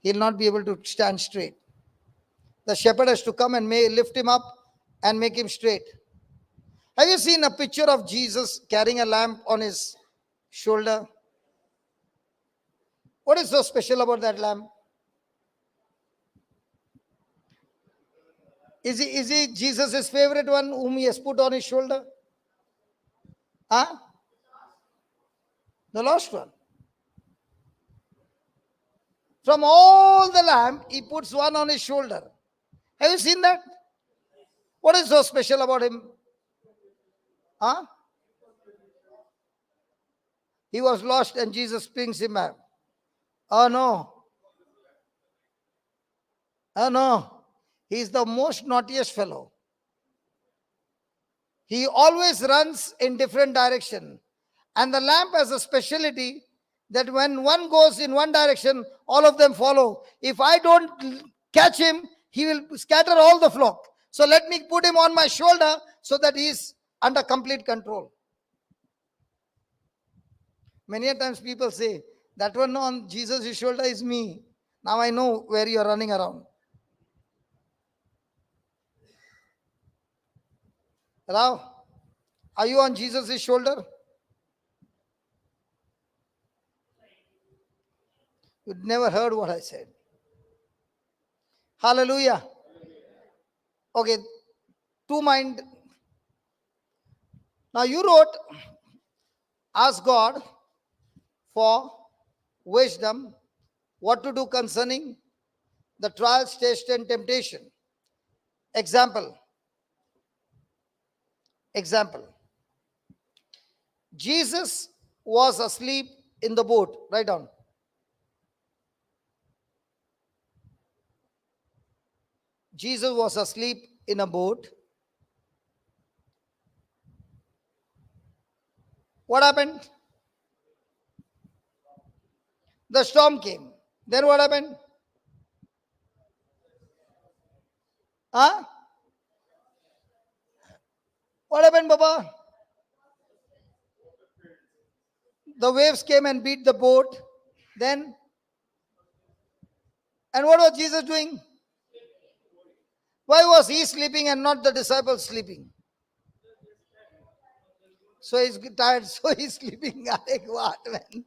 He'll not be able to stand straight. The shepherd has to come and lift him up and make him straight. Have you seen a picture of Jesus carrying a lamb on his shoulder? What is so special about that lamb? Is he Jesus' favorite one whom he has put on his shoulder? Huh? The lost one. From all the lamb, he puts one on his shoulder. Have you seen that? What is so special about him? Huh? He was lost and Jesus brings him back. Oh no. Oh no. He's the most naughtiest fellow. He always runs in different direction. And the lamb has a specialty that when one goes in one direction, all of them follow. If I don't catch him, he will scatter all the flock. So let me put him on my shoulder so that he is under complete control. Many times people say, that one on Jesus' shoulder is me. Now I know where you are running around. Rao, are you on Jesus' shoulder? You never heard what I said. Hallelujah. Okay, 2 mind. Now you wrote, ask God for wisdom, what to do concerning the trials, test, and temptation. Example. Jesus was asleep in the boat. Write down. Jesus was asleep in a boat. What happened? The storm came. Then what happened? Huh? What happened, Baba? The waves came and beat the boat. Then, and what was Jesus doing? Why was he sleeping and not the disciples sleeping? So he's tired, so he's sleeping. Like what, man?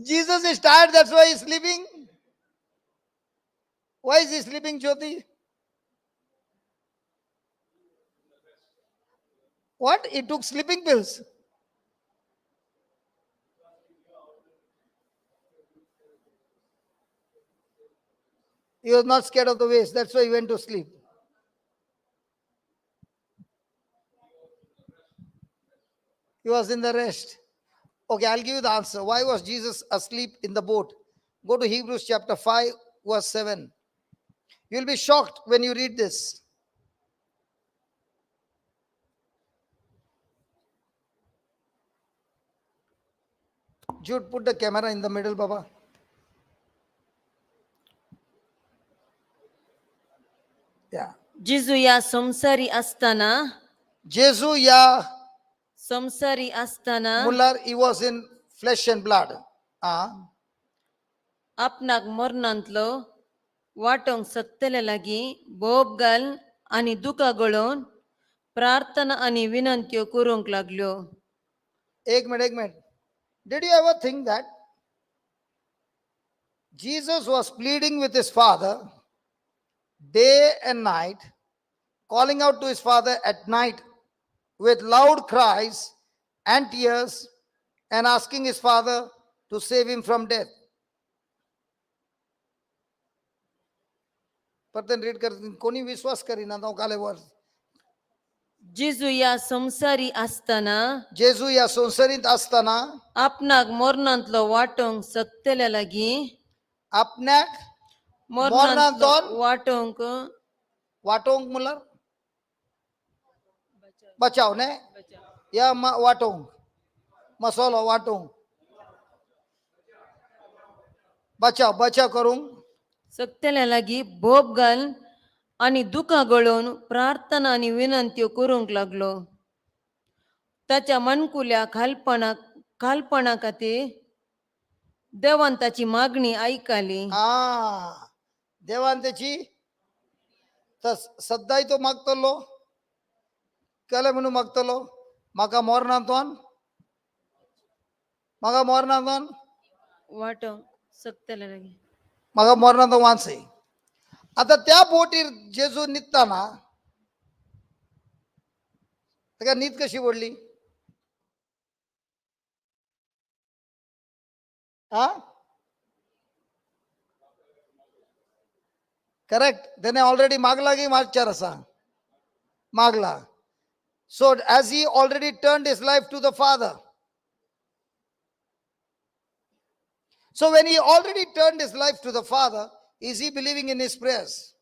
Jesus is tired, that's why he's sleeping. Why is he sleeping, Jyoti? What? He took sleeping pills. He was not scared of the waves, that's why he went to sleep. He was in the rest. Okay, I'll give you the answer. Why was Jesus asleep in the boat? Go to Hebrews chapter 5, verse 7. You'll be shocked when you read this. Jude, put the camera in the middle, Baba. Yeah. जिजू या संसारी असताना Jesus, yeah, संसारी असताना Muller, he was in flesh and blood. आपणाक मरणांतलो वाटोंक सत्तेले लागीं भोब घाल आनी दुखां गळोवन प्रार्थना आनी विनंत्यो करूंक लागल्यो. एक minute. Did you ever think that Jesus was pleading with his Father day and night, calling out to his Father at night with loud cries and tears and asking his Father to save him from death? पटकन read कर, कोणी विश्वास करीना तो काले वर. जिजू या संसारी असताना जेजू या संसारीत असताना आपणाक मरणांतलो वाटोंक सत्तेले लागीं आपणाक मरणांतलो मरणांतोन वाटोंक वाटोंक मुलर बचाव ने या वाटोंक मसालो वाटोंक बचाव करूंक सत्तेले लागीं भोब घाल आनी दुखां गळोवन प्रार्थना आनी विनंत्यो करूंक लागलो. ताच्या मनकुल्या खालपणा खातीर देवान ताची मागणी आयकली. देवान त्याची तर सदांय तो मागतलो केले म्हणून मागतलो म्हाका मरणांतोन वाटोंक सत्तेले लागीं म्हाका मरणांतोन वाचय. आता त्या बोटीर जेजू न्हिदताना ताका न्हीद कशी पडली? करेक्ट, त्याने ऑलरेडी मागला की मागचार असा मागला. So as he already turned his life to the Father. So when he already turned his life to the Father, is he believing in his prayers?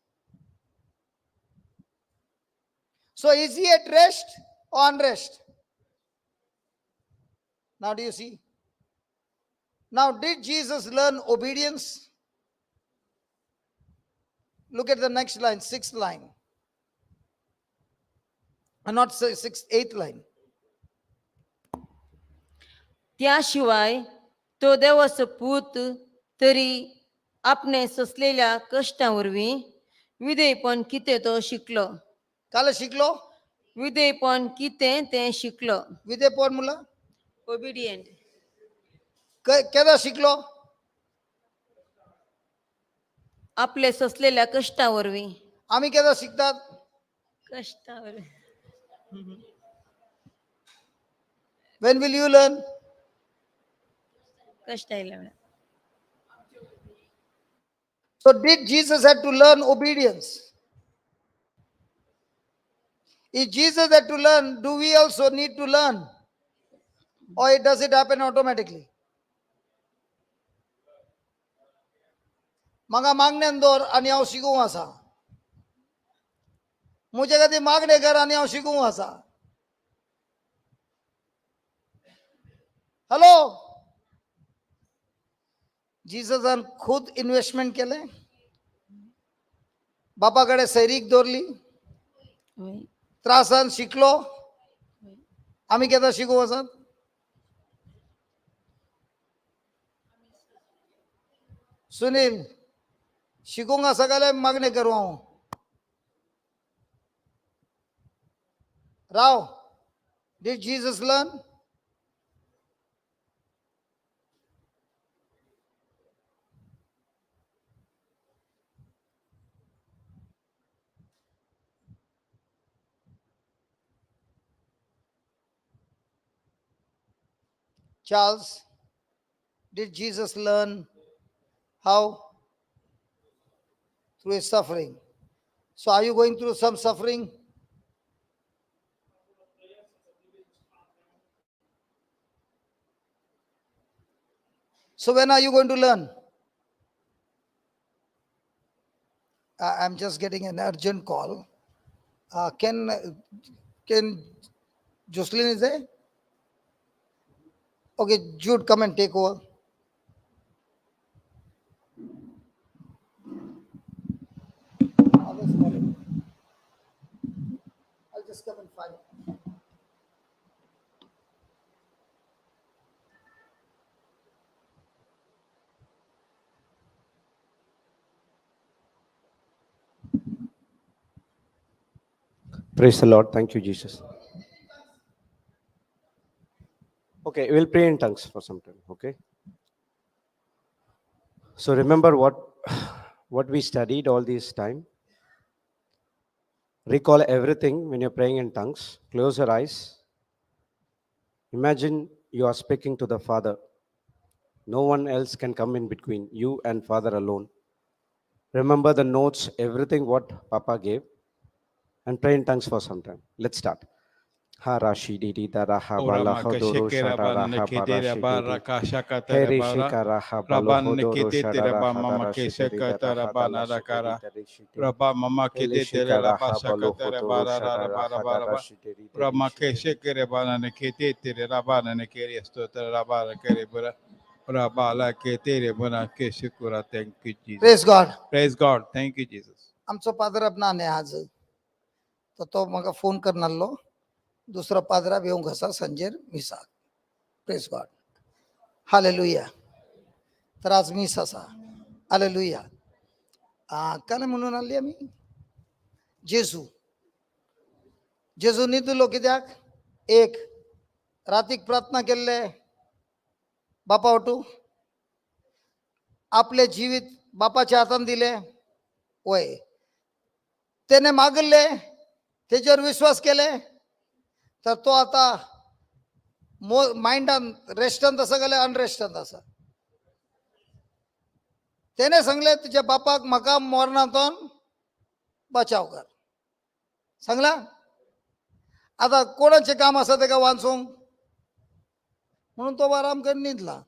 So is he at rest or unrest? Now do you see? Now did Jesus learn obedience? Look at the next line, 6th line. Not 6th, 8th line. त्याशिवाय तो देवाचो पूत तरी आपणे ससलेल्या कष्टावरवीं विधेयपण कितें तो शिकलो. काल शिकलो विधेयपण कितें तें शिकलो. विधेयपण मुला ओबिडियंट केदा शिकलो? आपले ससलेल्या कष्टावरवीं. आम्ही केदा शिकतात? कष्टावर. When will you learn? कष्ट आयल्या वेळार. So did Jesus had to learn obedience? If Jesus had to learn, do we also need to learn? Or does it happen automatically? म्हाका मागण्यान दवर आनी हांव शिकूंक आसा. म्हजे खातीर मागणे कर आनी हांव शिकूंक आसा. हॅलो, जीससन खुद इन्व्हेस्टमेंट केले, बापाकडे सैरिक दोरली, होय. त्रासन शिकलो, आम्ही केदा शिकू असत. सुनील शिकूंगा सगळे मागणे करू. Rao, did Jesus learn? Charles, did Jesus learn how? Through his suffering. So are you going through some suffering? So when are you going to learn? I'm just getting an urgent call. Can Jocelyn is there? Okay, Jude, come and take over. Others calling. I'll just come and find it. Praise the Lord. Thank you, Jesus. Okay, we'll pray in tongues for some time. Okay. So remember what we studied all this time. Recall everything when you're praying in tongues. Close your eyes. Imagine you are speaking to the Father. No one else can come in between you and Father alone. Remember the notes, everything what Papa gave, and pray in tongues for some time. Let's start. Harashi didi daraha bala hodoro shadaraha barashi didi. Heri shikaraha balo hodoro shadaraha darashi didi daraha dalashi didi darishi didi. Eli shikaraha balo hodoro shadaraha darashi didi darishi didi. Praise God. Praise God. Thank you, Jesus. आमचो पादर अपना ने आज तो मग phone करणार लो दुसरा पादरा येऊन घसा संजेर मिसा. Press God. हालेलुया. तर आज मिस असा. हालेलुया. काय म्हणून आली आम्ही? जेजू. जेजूनी तुलो कित्याक? एक रातीक प्रार्थना केले, बापा उठू आपले जीवित बापाच्या हातान दिले. वय त्याने मागले, त्याच्यावर विश्वास केले, तर तो आता माइंडान रेस्टन तसं गेले अनरेस्टन तसं. त्याने सांगले तुझ्या बापाक म्हाका मरणातून बचाव कर. सांगला. आता कोणाचे काम असं ते का वाचूंक म्हणून तो आराम करून न्हिदला.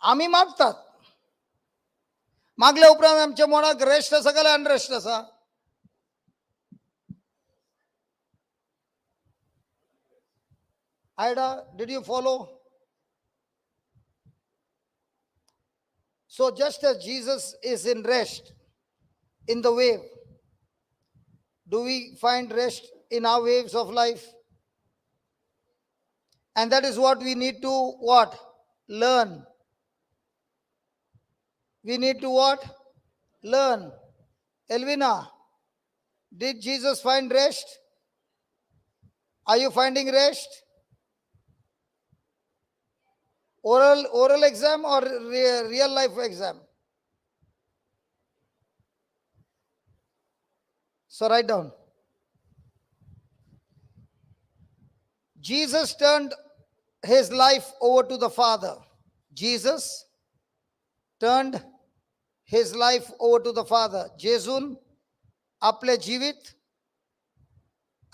आम्ही मागतात, मागल्या उपरांत आमच्या मनाक रेस्ट आसा काय अनरेस्ट आसा? Ida, did you follow? So just as Jesus is in rest in the wave, do we find rest in our waves of life? And that is what we need to what? Learn. We need to what? Learn. Elvina, did Jesus find rest? Are you finding rest? Oral exam or real life exam? So write down. Jesus turned his life over to the Father. Jesus turned his life over to the Father. जेजून आपले जीवित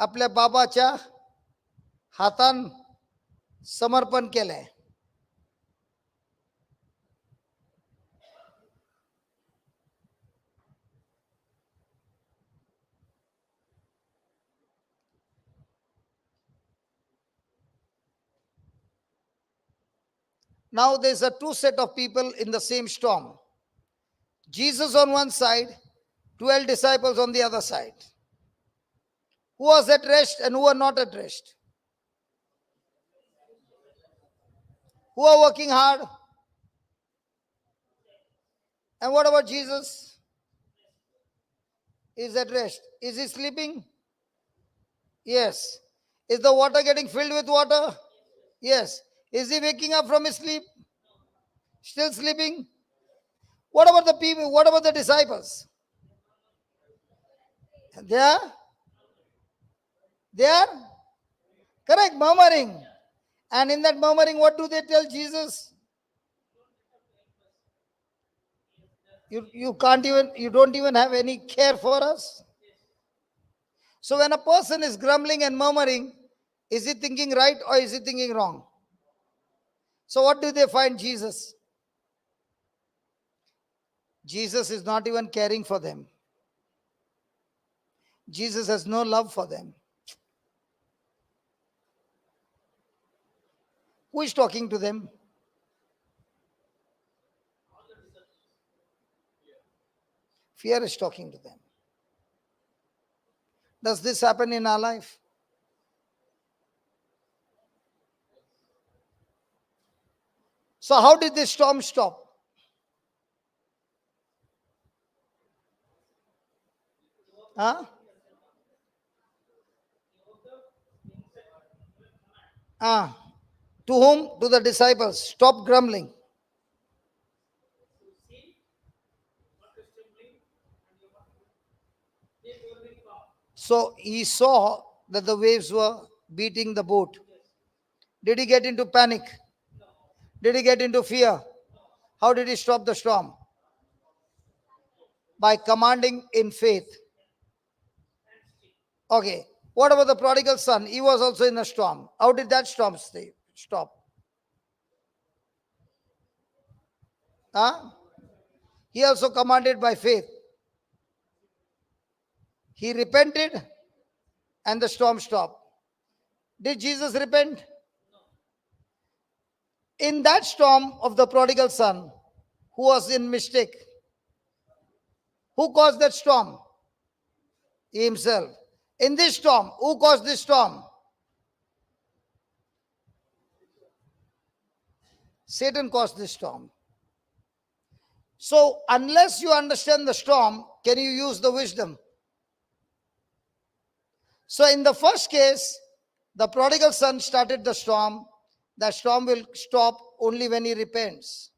आपल्या बाबाच्या हातान समर्पण केले. Now there's a two set of people in the same storm. Jesus on one side, 12 disciples on the other side. Who was at rest and who are not at rest? Who are working hard? And what about Jesus? Is at rest. Is he sleeping? Yes. Is the water getting filled with water? Yes. Is he waking up from his sleep? Still sleeping? What about the people? What about the disciples? They are? They are? Correct, murmuring. And in that murmuring, what do they tell Jesus? You can't even, you don't even have any care for us. So when a person is grumbling and murmuring, is he thinking right or is he thinking wrong? So what do they find Jesus? Jesus is not even caring for them. Jesus has no love for them. Who is talking to them? Fear is talking to them. Does this happen in our life? So how did this storm stop? Huh? To whom? To the disciples. Stop grumbling. So he saw that the waves were beating the boat. Did he get into panic? Did he get into fear? How did he stop the storm? By commanding in faith. Okay. What about the prodigal son? He was also in a storm. How did that storm stop? Huh? He also commanded by faith. He repented and the storm stopped. Did Jesus repent? In that storm of the prodigal son, who was in mistake? Who caused that storm? He himself. In this storm, who caused this storm? Satan caused this storm. So, unless you understand the storm, can you use the wisdom? So, in the first case, the prodigal son started the storm. That storm will stop only when he repents.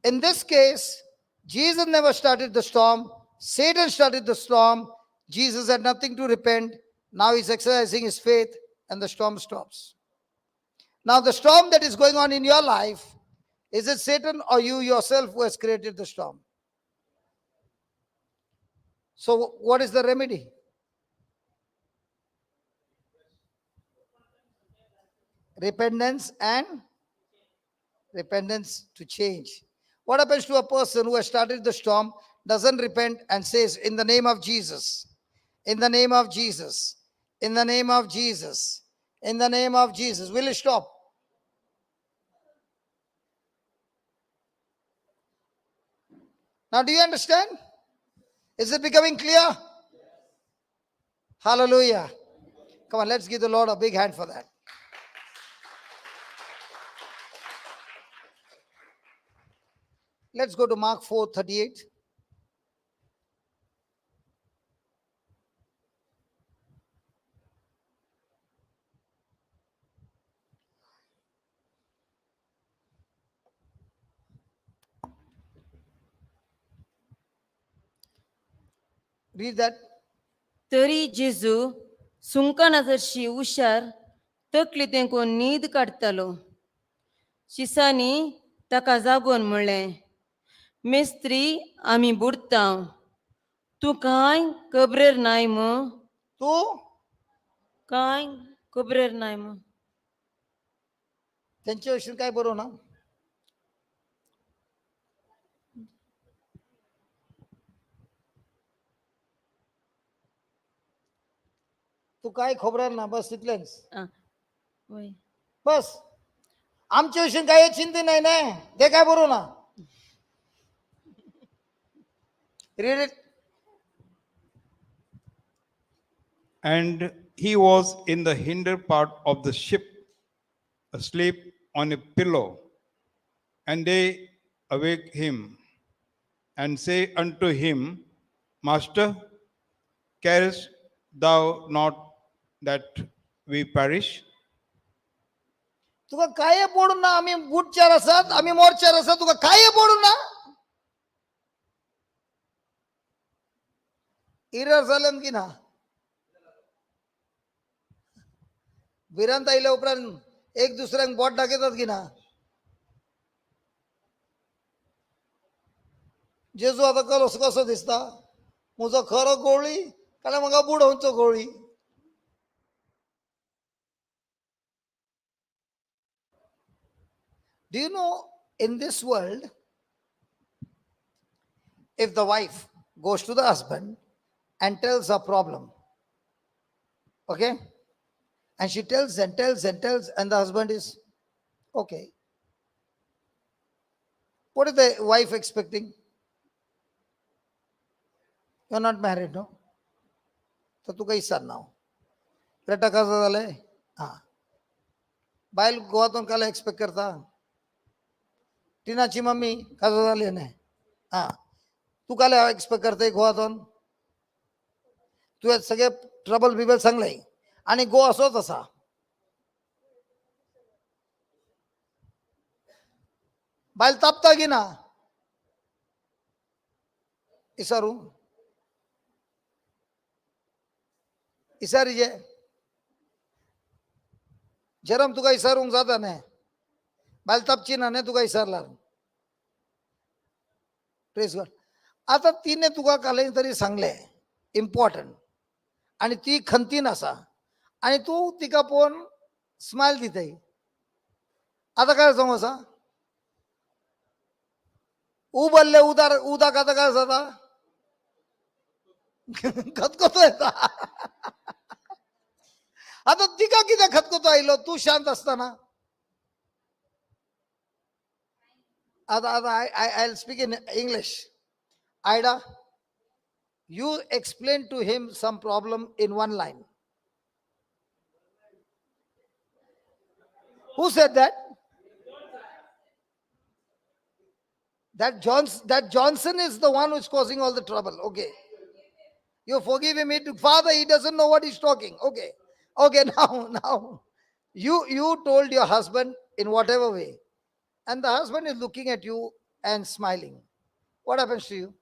In this case, Jesus never started the storm. Satan started the storm. Jesus had nothing to repent. Now he's exercising his faith and the storm stops. Now, the storm that is going on in your life, is it Satan or you yourself who has created the storm? So, what is the remedy? Repentance and repentance to change. What happens to a person who has started the storm, doesn't repent and says, in the name of Jesus, in the name of Jesus, in the name of Jesus, in the name of Jesus? Will it stop? Now, do you understand? Is it becoming clear? Hallelujah. Come on, let's give the Lord a big hand for that. Let's go to Mark 4:38. Read that. तरी जेजू सुंकाना जरशी हुशार तकली तेंकून न्हीद काडटालो. शिसांनी ताका जागोवन म्हणलें, मेस्त्री आमी बुडटाव, तूं कांय खबरेर नाय म? तू कांय खबरेर नाय म? त्यांच्या विषयी काय बरोबर ना? तू काय खबरार ना, बस तितलेंच. आ, वय. बस. आमच्या विषयी काही चिंता नाही ना, ते काय बरोबर ना. Read it. And he was in the hinder part of the ship, asleep on a pillow. And they awake him and say unto him, Master, carest thou not that we perish? तुका काय पडून ना, आम्ही boot चार असत, आम्ही मोर चार असत, तुका काय पडून ना. इरर झालं की ना. विरांत आईल्या उपरांत एक दुसऱ्यांक बोट दाखवतात की ना. जेजू आता कलोस कसो दिसता, मुजो खरो गोळी काय मग बुडवचो गोळी. Do you know, in this world, if the wife goes to the husband and tells her problem, okay, and she tells and tells and tells, and the husband is okay, what is the wife expecting? You're not married, no? तर तू काही sir नाव बेटा कसं झालंय. हा, बायल गोवातून काला expect करता. टिनाची मम्मी कसं झाली नाही. हा, तू काला एक्सपेक्ट करते गोवातून. तुझे सगळे ट्रबल बिबल सांगले आणि गो असोच असा. बायल तापता की ना इसारू इसारी जे जरम तुका इसारूंक जाता न्ही, बायल तापची ना न्ही तुका इसारला. Press God. आता तिने तुका कालय तरी सांगले इम्पॉर्टंट आणि ती खंतीन असा आणि तू तिका पोवन स्माइल दिताय. आता काय सांगू असा उबल्ले उदाक आता काय जाता खतखतो येता. आता तिका किती खतखतो आयलो तू शांत असताना. आता आता I speak in English. Ida, you explain to him some problem in one line. Who said that? That Johnson is the one who's causing all the trouble. Okay. You forgive him. Father, he doesn't know what he's talking. Okay. Okay, now. You told your husband in whatever way. And the husband is looking at you and smiling. What happens to you?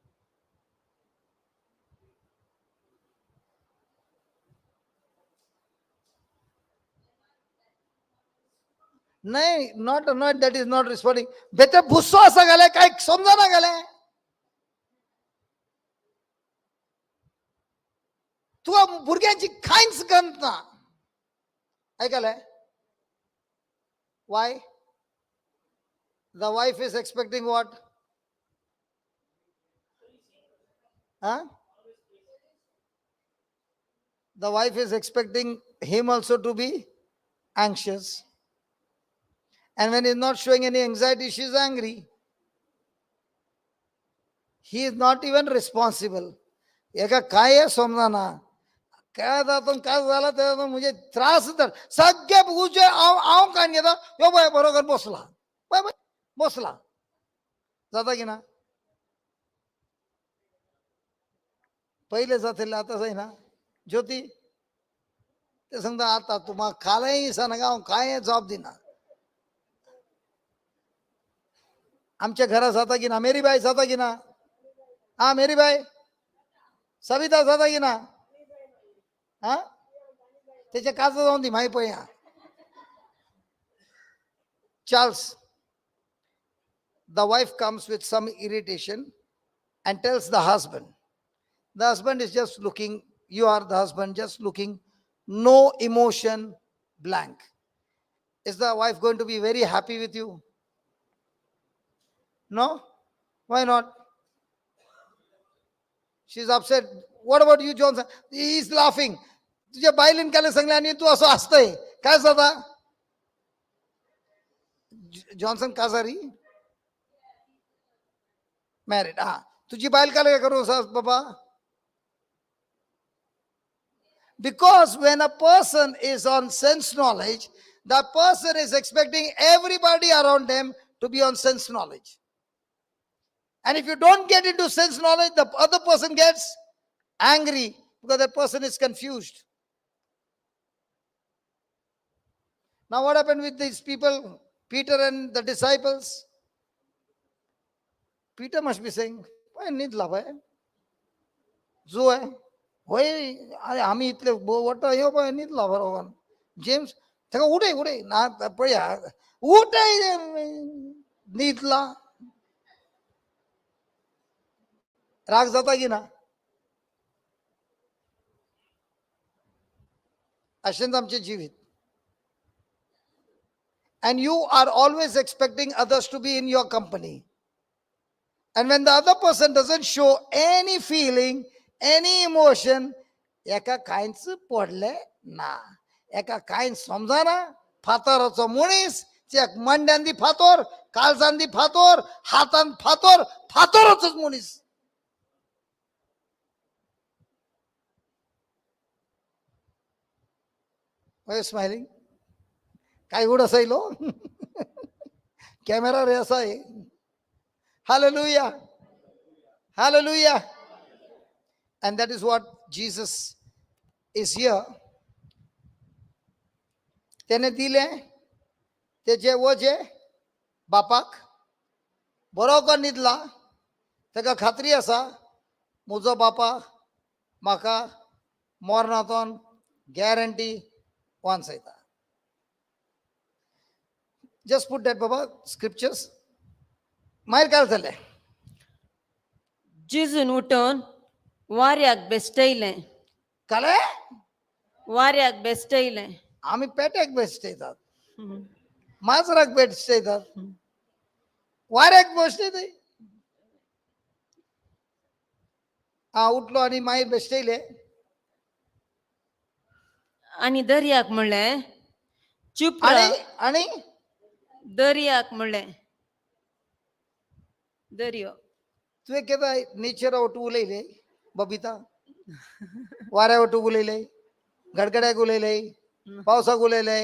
नाही, not annoyed, that is not responding. Better भुस्सो असा गेलाय काय समजा ना गेलाय. तुला भुरग्यांची कांयच गंत ना ऐकलंय. Why? The wife is expecting what? Huh? The wife is expecting him also to be anxious. And when he's not showing any anxiety, she's angry. He is not even responsible. एका काय समजा ना काय जातो काय झालं त्याचा म्हणजे त्रास तर सगळे बुजे आव काय घेता यो बाय बरोबर बसला बाय बाय बसला जाता की ना. पहिले जातेले आता जाई ना ज्योती ते सांगता आता तुम्हा खालाय सांगा गाव काय जॉब दिना. आमच्या घरात जाता की ना मेरी बाई जाता की ना. हा मेरी बाई सविता जाता की ना. हा त्याच्या काच जाऊन दी माही पया. Charles, the wife comes with some irritation and tells the husband. The husband is just looking, you are the husband, just looking, no emotion, blank. Is the wife going to be very happy with you? No? Why not? She's upset. What about you, Johnson? He is laughing. तुझ्या बायलीन काले सांगले आणि तू असं हसतय काय जाता. Johnson का झाली? मॅरिड. हा, तुझी बायल काय करू बाबा? Because when a person is on sense knowledge, the person is expecting everybody around them to be on sense knowledge. And if you don't get into sense knowledge, the other person gets angry because that person is confused. Now, what happened with these people, Peter and the disciples? Peter must be saying, "I need love. जो आहे होय, अरे आम्ही इथले वाटतं हे bye नीतला बरोबर." James तेका उडे उडे ना पळया उठे नीतला राग जाता की ना? असेच आमचे जीवित. And you are always expecting others to be in your company. And when the other person doesn't show any feeling, any emotion, एका काहींच पडले ना, एका काहींच समजाना, फातोराचो मुणीस, चेक मंड्यांदी फातोर, काळजांदी फातोर, हातान फातोर, फातोराचोच मुणीस. Why are you smiling? काय उडा सैलो? कॅमेरा रे असा आहे. Hallelujah. Hallelujah. And that is what Jesus is here. त्याने दिले त्याचे वजे बापाक बरो कर न्हिदला, ताका खात्री आसा म्हजो बापा म्हाका मरणांतून guarantee वाचयता. Just put that, Baba, scriptures. मागीर काय जालें? जिजून उठून वाऱ्याक बेश्टयलें. काले वाऱ्याक बेश्टयलें. आम्ही पेट्याक बेश्टयतात, माजराक बेश्टयतात, वाऱ्याक बेश्टयताय. हा उठलो आणि मागीर बेश्टयले. आनी दर्याक म्हणलें चूप आणि राव. आणि दर्याक म्हणलें दर्यो. तुवें केदां नेचरा वटू उलयले बबिता? वाऱ्या वटू उलयले, गडगड्याक उलयले, पावसाक उलयले,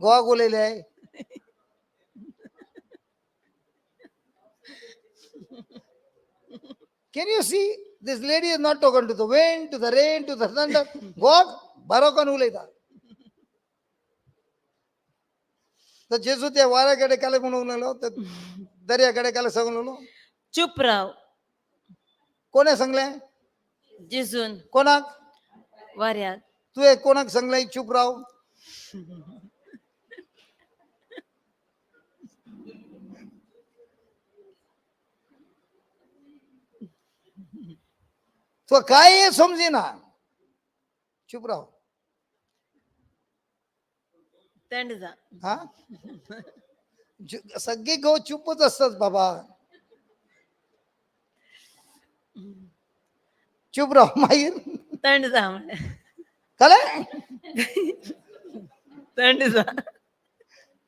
गोवाक उलयले. Can you see? This lady is not talking to the wind, to the rain, to the thunder. गोवाक बारोकान उलयता. तर जेजू त्या वाऱ्याकडे काले म्हणून उलयलो, तर दर्याकडे काले सांगून उलयलो? चूप राव. कोणे सांगले? जिजून कोणाक? वाऱ्याक. तुवें कोणाक सांगले चूप राव? तो काय समजिना, चूप राव. थंड जा. हा, सगळे गो चुपच असतात बाबा. चूप राव. मागीर थंड जा म्हणलें. काले थंड जा.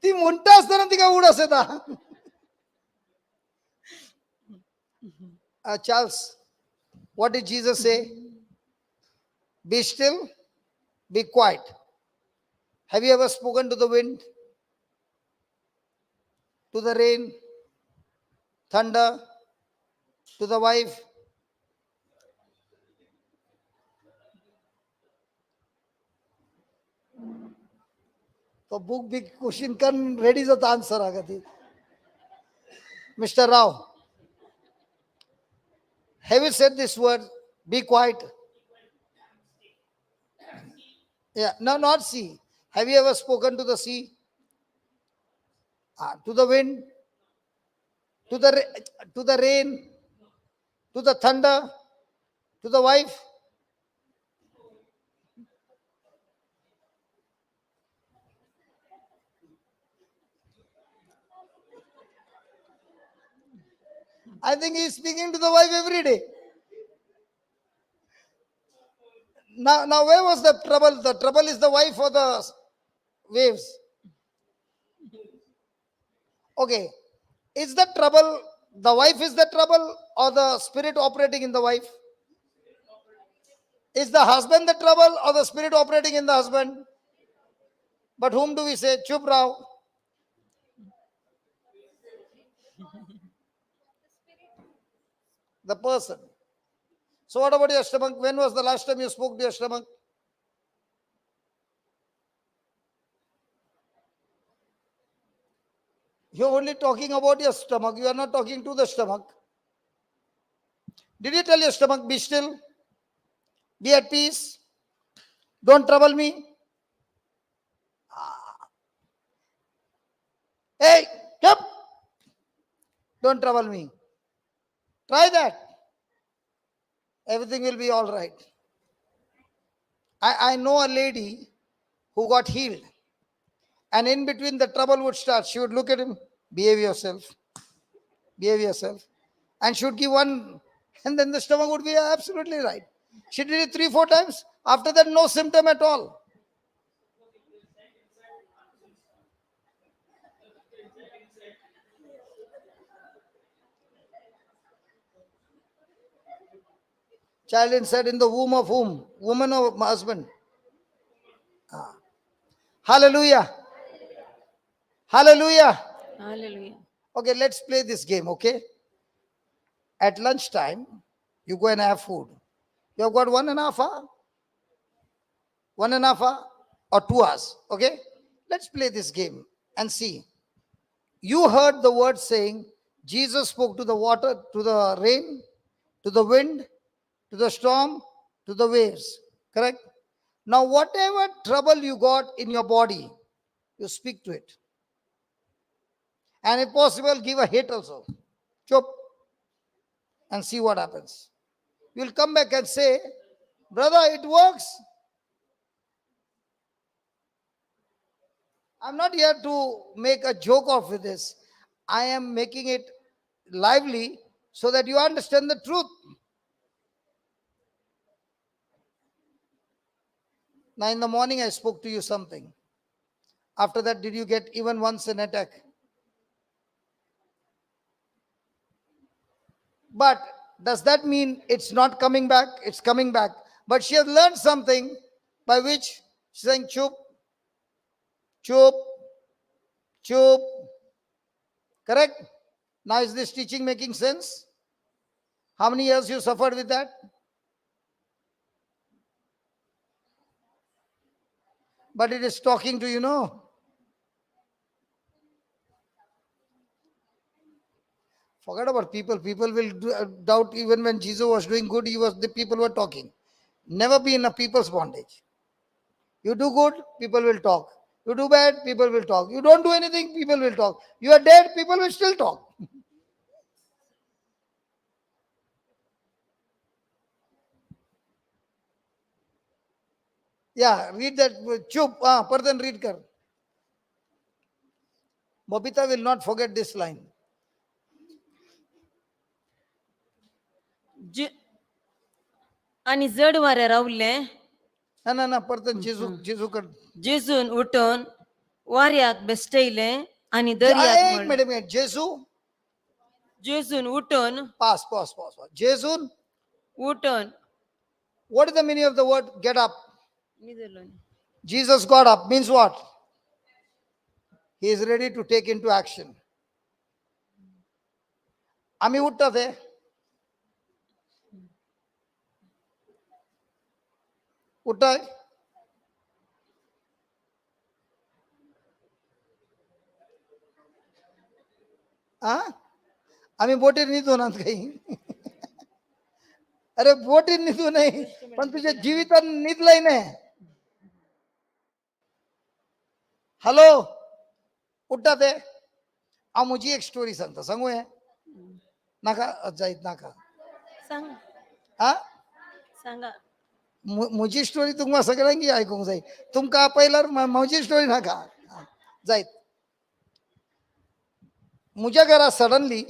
ती म्हणटा आसतना तिका उडस येता. Charles, what did Jesus say? Be still, be quiet. Have you ever spoken to the wind, to the rain, thunder, to the wife? तो बुक बिग क्वेश्चन कन रेडी जाता answer आगती. Mr. Rao, have you said this word, be quiet? Yeah, no, not sea. Have you ever spoken to the sea? To the wind? To the rain? To the thunder? To the wife? I think he is speaking to the wife every day. Now where was the trouble? The trouble is the wife or the waves? Okay. Is the trouble, the wife is the trouble or the spirit operating in the wife? Is the husband the trouble or the spirit operating in the husband? But whom do we say? Chup Rao. The person. So what about your stomach? When was the last time you spoke to your stomach? You're only talking about your stomach. You are not talking to the stomach. Did you tell your stomach, be still, be at peace, don't trouble me? Hey, come, don't trouble me. Try that. Everything will be all right. I know a lady who got healed. And in between the trouble would start. She would look at him, behave yourself, behave yourself. And she would give one, and then the stomach would be absolutely right. She did it 3-4 times. After that, no symptom at all. Child inside in the womb of whom? Woman or husband? Hallelujah. Hallelujah. Hallelujah. Okay, let's play this game, okay? At lunchtime, you go and have food. You have got 1.5 hour, 1.5 hour or 2 hours, okay? Let's play this game and see. You heard the word saying, Jesus spoke to the water, to the rain, to the wind, to the storm, to the waves, correct? Now, whatever trouble you got in your body, you speak to it. And if possible, give a hit also. Chop. And see what happens. You'll come back and say, brother, it works. I'm not here to make a joke of this. I am making it lively so that you understand the truth. Now, in the morning, I spoke to you something. After that, did you get even once an attack? But does that mean it's not coming back? It's coming back. But she has learned something by which she's saying, chup, chup, chup. Correct? Now, is this teaching making sense? How many years you suffered with that? But it is talking to you, no? Forget about people. People will doubt even when Jesus was doing good, the people were talking. Never be in a people's bondage. You do good, people will talk. You do bad, people will talk. You don't do anything, people will talk. You are dead, people will still talk. Yeah, read that. Chup, Pardon, read kar. Bobita will not forget this line. आणि जड वारे रावले ना, Pardon, Jesu kar. जेजून उठून वाऱ्यात बेस्टले आणि दर्यात एक मळ minute. Jesu. जेजून उठून Pause. Jesu. उठून What is the meaning of the word get up? निदलो. Jesus got up means what? He is ready to take into action. आम्ही उठतात आहे. उठाय. आम्ही बोटीत निघतो ना काही. अरे बोटीत निघू नाही पण तुझ्या जीवितात निघलंय नाही. हॅलो उठतात आहे. मुझी एक स्टोरी सांगता सांगू आहे नाका जाईत नाका सांगा सांगा मुझी स्टोरी तुम्हाला सगळ्यांनी ऐकूंक जाय. तुमका पहिला माझी स्टोरी नाका जायत. मुझ्या घरात सडनली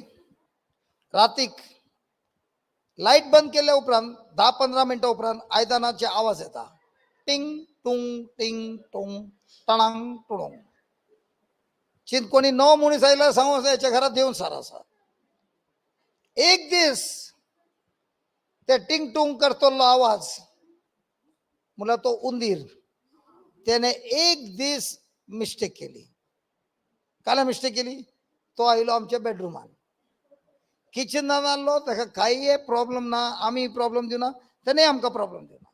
रातीक लाईट बंद केल्या उपरांत 10-15 मिनिटं उपरांत आयदनाचे आवाज येता. टिंग टुंग टिंग टुंग टणांग टुडुंग. कोणी 9 मनीस आयला सांगू याच्या घरात येऊन सारासा एक दिस ते टिंग टुंग करतो आवाज मुला तो उंदीर त्याने एक दिस मिस्टेक केली. काला मिस्टेक केली? तो आयलो आमच्या बेडरूमान किचन आणलो ताका काही प्रॉब्लेम ना आम्ही प्रॉब्लेम देऊ ना त्याने आमका प्रॉब्लेम देऊ ना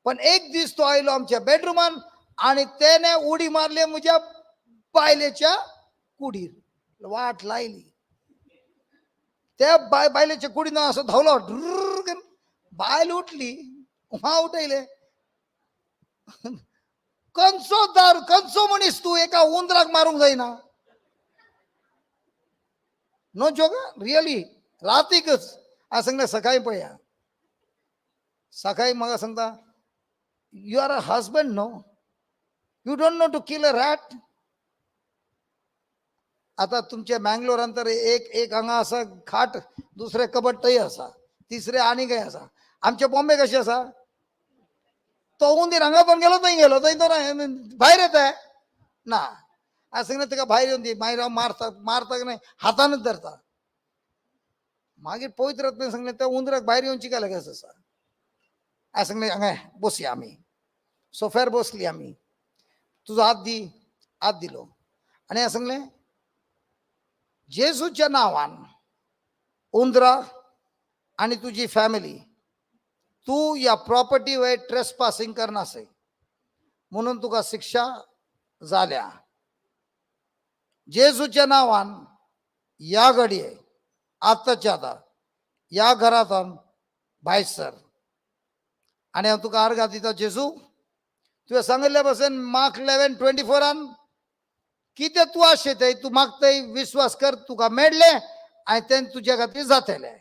पण एक दिस तो आयलो आमच्या बेडरूमान आणि त्याने उडी मारली मुझ्या बायलेच्या कुडीर वाट लायली. त्या बायलेच्या कुडीनं असं धावलं बायल उठली उठायले कंसो म्हणीस तू एका उंदराक मारूंक जाईना. नो जोक रिअली रातीकच आज सांगता सकाळी पळया सकाळी मग सांगता you are a husband no you don't know to kill a rat. आता तुमच्या मँगलोरान तर एक हांगा असा खाट दुसरे कबट तय असा तिसरे आणि काय असा. आमच्या बॉम्बे कशी असा तो उंदीर हांगा पण गेलो थंय गेलो थंय तो भायर येता ना आज सांगता तुका भायर येऊन दी मागीर मारता मारता नाही हातानच धरता मागीर पळयत रावता सांगले त्या उंदराक भायर येऊन चिका लागस असा. आज सांगले हांगा बसया आमी सोफ्यार बसली आमी तुजो हात दी हात दिलो आणि आज सांगले जेजूच्या नावान उंदरा आणि तुझी फॅमिली तू या प्रॉपर्टी वे ट्रेस पासिंग करनासे म्हणून तुका शिक्षा झाल्या. जेजूच्या नावान या घडये आताच्या आता या घरातून भायर सर आणि हांव तुका अर्घा दिता. जेजू तुवें सांगिल्ले भशेन मार्क 11:24 कितें तूं आशेतय तूं मागतय विश्वास कर तुका मेळ्ळे आनी तें तुज्या खातीर जातलें.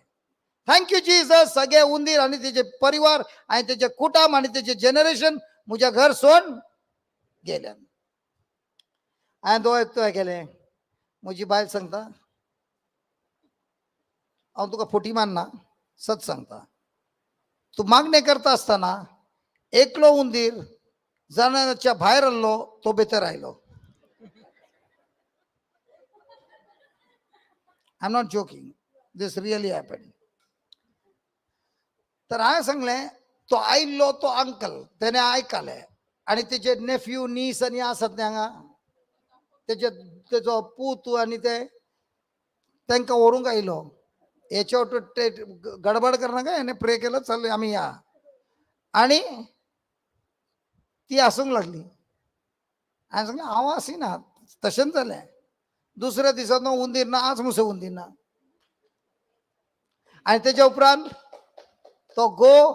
Thank you Jesus. सगळे उंदीर आणि त्याचे परिवार आणि त्याचे कुटुंब आणि त्याचे जनरेशन म्हज्या घर सोड गेले. हांवें दोळे एकतो केले म्हजी बायल सांगता हांव तुका फोटी मारना सच सांगता तूं मागणें करता आसतना एकलो उंदीर जनाच्या भायर आसलो तो भितर आयलो. I am not joking this really happen. तर हांवें सांगलें तो आयिल्लो तो अंकल त्याने आयकले आणि त्याचे नेफ्यू नीस आनी आसात न्ही हांगा तेजो पूत आनी ते तांकां व्हरूंक आयलो. हेच्या ते गडबड करनाका हेणे प्रे केलं चल आमी या आणि ती आसूंक लागली. हांवें सांगलें हांव आसिना तशेंच जालें. दुसऱ्या दिसा तो उंदीर ना आज मुसो उंदीर ना आणि तेच्या उपरांत तो गो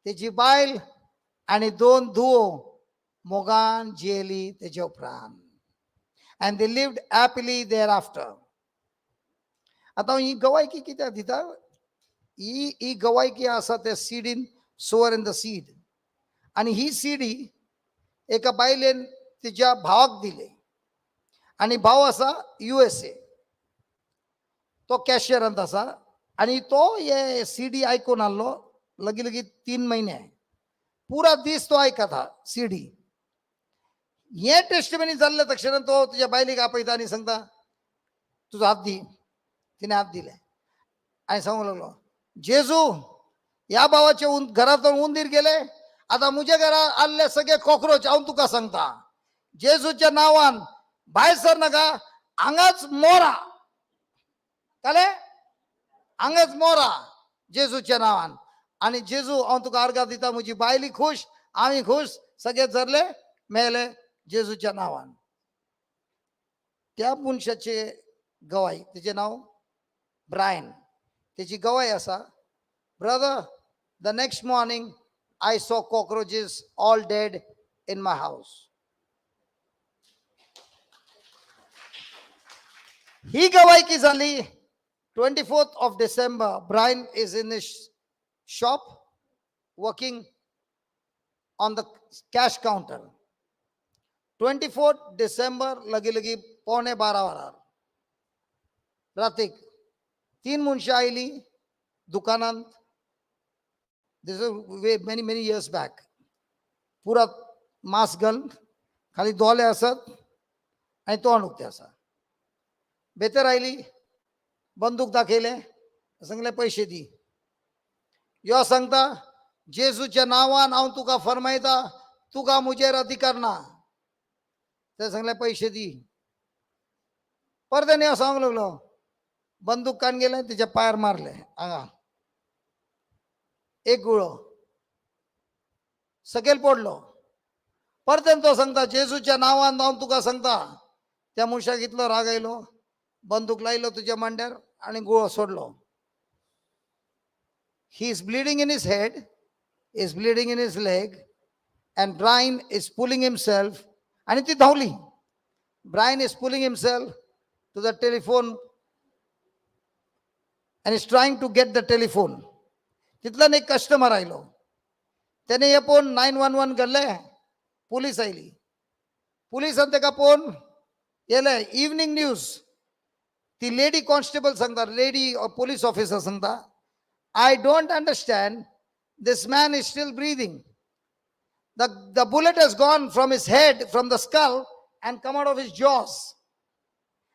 तेजी बायल आणि 2 धुवो मोगान जियेली तेच्या उपरांत and they lived happily thereafter. आता ही गवायकी कित्याक दिता ही गवायकी आसा ते सीडीन सोअर इन द सीड आणि ही सीडी एका बायलेन तिच्या भावाक दिली आणि भाव आसा USA तो कॅशियरांत आसा आणि तो हे सीडी आयकून आल्लो लगी 3 महिने पुरा दीस तो आयकत हा सीडी. हे टेस्टमनी जाल्ले तक्षण तो तुझ्या बायलेक आपयता आणि सांगता तुजो हात दी. तिने हात दिले आणि सांगू लागलो जेजू या भावाचे घरातून उंदीर गेले आता मुझ्या घरात आल्ले सगळे कॉक्रोच हांव तुका सांगता जेजूच्या नावान भायर सर नाका हांगाच मोरा काले हांगाच मोरा जेजूच्या नावान. आणि जेजू हांव तुका अर्घा दिता म्हजी बायली खुश आम्ही खुश सगळे जरले मेले जेजूच्या नावान. त्या मनशाचे गवाय तेजे नाव ब्रायन तेजी गवाय आसा brother the next morning I saw cockroaches all dead in my house. ही गवायकी झाली 24th of December. Brian is in his shop working on the cash counter. 24th December लगी 11:45 रातीक 3 मनशां आयली दुकानांत. This is many years back. पुरा mask घालून खाली दोले आसत आणि तोंड उगते असा बेतर आयली बंदूक दाखयले सांगले पैसे दी यो सांगता जेजूच्या नांवान हांव तुका फरमायता तुका मुजेर अधिकार ना ते सांगले पैसे दी परत यो सांगूंक लागलो बंदूक कान गेले त्याच्या पायार मारले हांगा एक गुळो सकयल पडलो परत तो सांगता जेजूच्या नांवान हांव तुका सांगता त्या मनशाक इतलो राग आयलो बंदूक लायलो तुज्या मांड्यार आणि गुळो सोडलो he is bleeding in his head, is bleeding in his leg, and Brian is pulling himself, आणि ती धावली. Brian is pulling himself to the telephone and is trying to get the telephone. तिथला एक कस्टमर आयलो त्याने हे पोन 911 घडले police oily पुलिसान तेका पोन येले इवनिंग न्यूज ती लेडी कॉन्स्टेबल सांगता लेडी पोलीस ऑफिसर सांगता I don't understand. This man is still breathing. The bullet has gone from his head, from the skull, and come out of his jaws.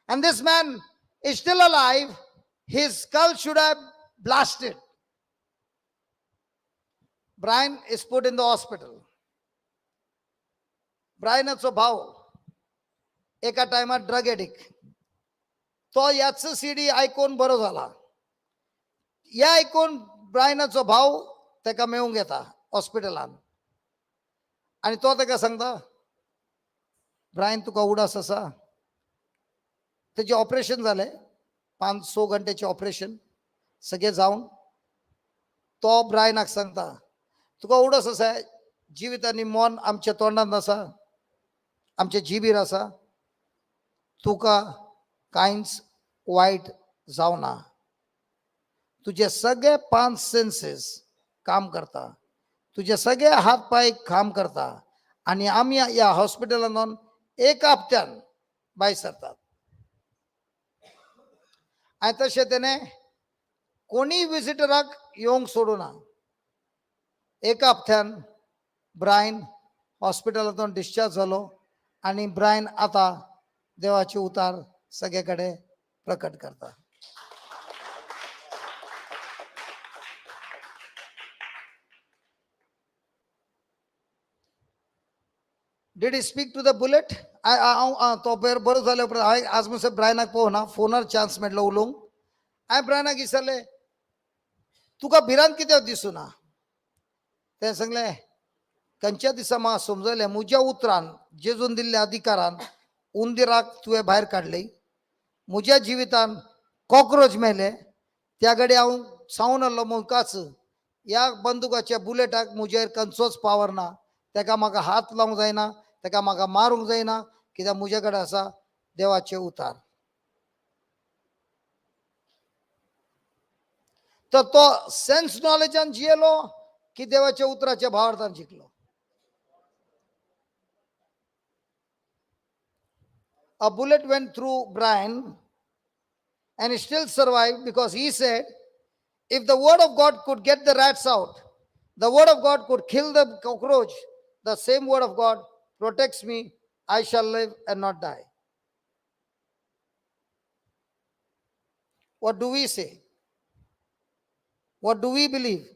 And this man is still alive. His skull should have blasted. Brian is put in the hospital. Brianचा भाव एका टायमात drug addict तो याचं CD ऐकून बरो झाला या ऐकून ब्रायनाचो भाव तेका मेळूंक येता हॉस्पिटलान आणि तो तेका सांगता ब्रायन तुका उडास आसा तेचे ऑपरेशन जाले 5-6 घंटेचे ऑपरेशन सगळे जावन तो ब्रायनाक सांगता तुका उडस आसा जिवितांनी मन आमच्या तोंडांत आसा आमच्या जिबीर आसा तुका कांयच वायट जावना तुझे सगळे 5 सेन्सेस काम करता तुझे सगळे हात पाय काम करता आणि आम्ही या हॉस्पिटलान एक हप्त्यान भायर सरतात आणि तशें तेणे कोणी विजिटराक येवंक सोडूना एक हप्त्यान ब्रायन हॉस्पिटलांतून डिस्चार्ज जालो आणि ब्रायन आता देवाचे उतार सगळे कडेन प्रकट करता Did he speak to the bullet? तो बरो जाले उपरांत आज मुसे ब्रायनाक पळोवना फोनार चान्स मेळ्ळो उलोवंक हांवें ब्रायनाक विचारले तुका भिरांत कित्याक दिसूना तें सांगलें खंयच्या दिसा म्हाका समजलें म्हज्या उतरान जेजून दिल्ल्या अधिकारान उंदिराक तुवें भायर काडली म्हज्या जिवितान कॉक्रोच मेले त्या घडी हांव सांगून आसलो मुखाच ह्या बंदुकाच्या बुलेटाक म्हजेर खंयचोच पावर ना तेका म्हाका हात लावंक जायना तेका म्हाका मारूंक जायना कित्याक म्हजे कडेन आसा देवाचे उतार तर तो सेन्स नॉलेजान जियेलो की देवाच्या उतराच्या भावार्थान जिंकलो A bullet went through Brian and he still survived because he said, if the word of God could get the rats out, the word of God could kill the cockroach, the same word of God protects me, I shall live and not die. What do we say? What do we believe?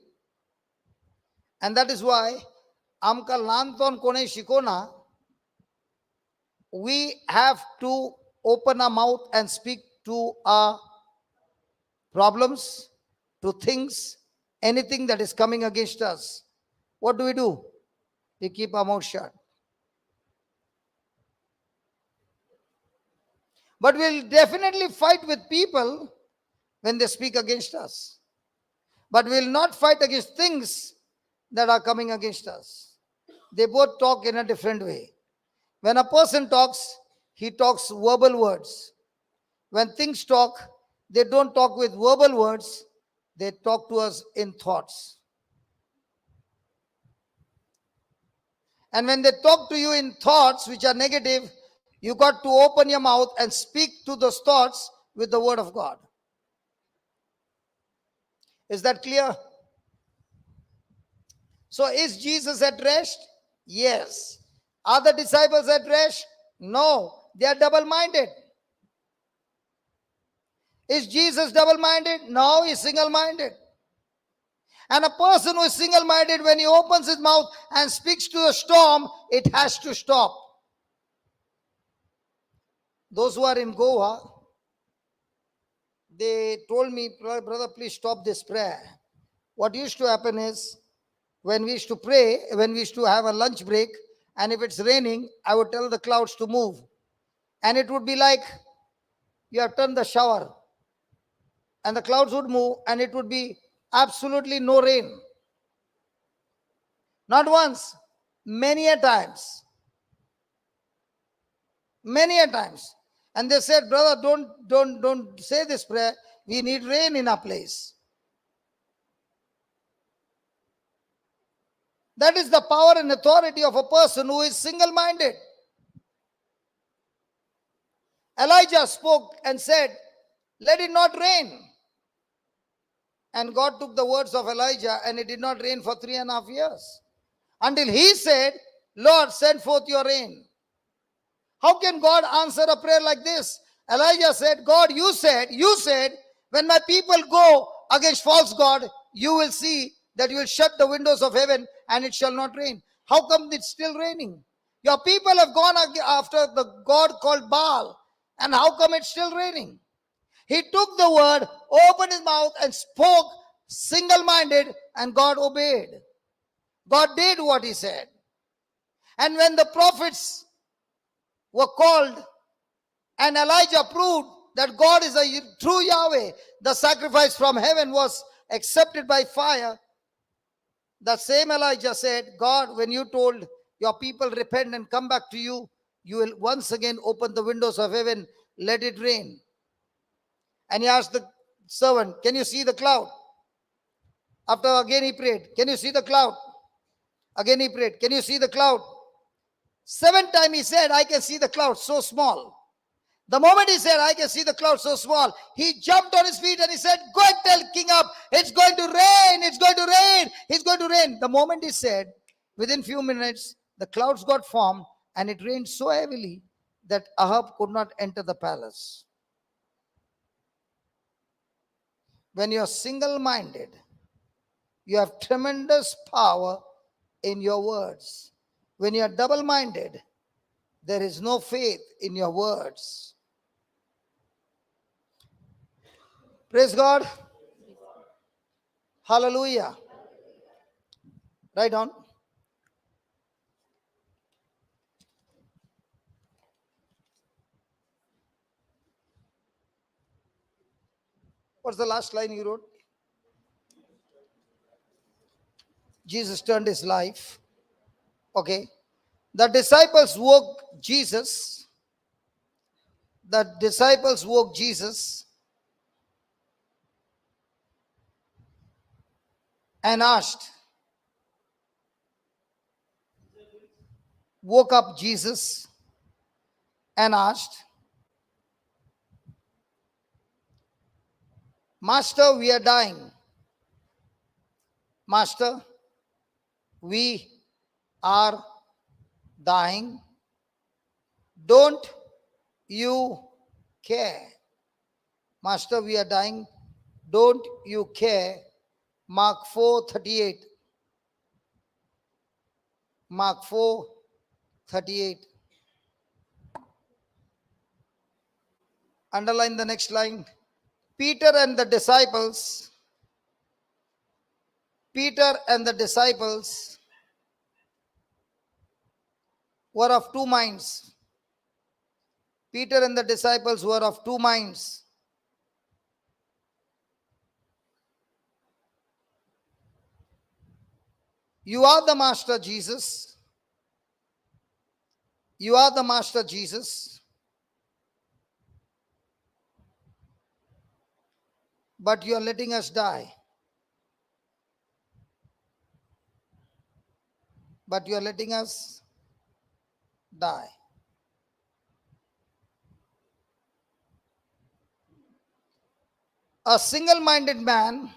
And that is why आमकां ल्हानपण कोणें शिकोवना we have to open our mouth and speak to our problems, to things, anything that is coming against us. What do? We keep our mouth shut. But we'll definitely fight with people when they speak against us. But we'll not fight against things that are coming against us. They both talk in a different way. When a person talks, he talks verbal words. When things talk, they don't talk with verbal words, they talk to us in thoughts. And when they talk to you in thoughts which are negative, you got to open your mouth and speak to those thoughts with the word of God. Is that clear? So is Jesus at rest? Yes. Are the disciples at rest? No. They are double-minded. Is Jesus double-minded? No, he's single-minded. And a person who is single-minded, when he opens his mouth and speaks to the storm, it has to stop. Those who are in Goa, they told me, brother, please stop this prayer. What used to happen is, when we used to pray, when we used to have a lunch break, and if it's raining, I would tell the clouds to move. And it would be like you have turned the shower, and the clouds would move, and it would be absolutely no rain. Not once, many a times. Many a times. And they said, brother, don't say this prayer. We need rain in our place. That is the power and authority of a person who is single-minded. Elijah spoke and said, let it not rain. And God took the words of Elijah, and it did not rain for 3.5 years. Until he said, Lord, send forth your rain. How can God answer a prayer like this? Elijah said, God, you said, when my people go against false God, you will see that you will shut the windows of heaven and it shall not rain. How come it's still raining? Your people have gone after the God called Baal, and how come it's still raining? He took the word, opened his mouth and spoke single-minded, and God obeyed. God did what he said. And when the prophets were called and Elijah proved that God is a true Yahweh, the sacrifice from heaven was accepted by fire. The same Elijah said, God, when you told your people repent and come back to you, you will once again open the windows of heaven, let it rain. And he asked the servant, can you see the cloud? After again he prayed, can you see the cloud? Again he prayed, can you see the cloud? 7 times he said, I can see the cloud so small. The moment he said, I can see the cloud so small, he jumped on his feet and he said, go and tell King Ahab, it's going to rain, it's going to rain, it's going to rain. The moment he said, within few minutes, the clouds got formed and it rained so heavily that Ahab could not enter the palace. When you are single-minded, you have tremendous power in your words. When you are double-minded, there is no faith in your words. Praise God. Hallelujah. Right on. What's the last line you wrote? Jesus turned his life. Okay. The disciples woke Jesus. The disciples woke Jesus and asked, woke up Jesus and asked, Master, we are dying. Master, we are dying. Don't you care? Master, we are dying. Don't you care? Mark 4:38. Mark 4:38. Underline the next line. Peter and the disciples were of two minds. Peter and the disciples were of two minds. You are the Master Jesus. You are the Master Jesus. But you are letting us die. But you are letting us die. A single-minded man,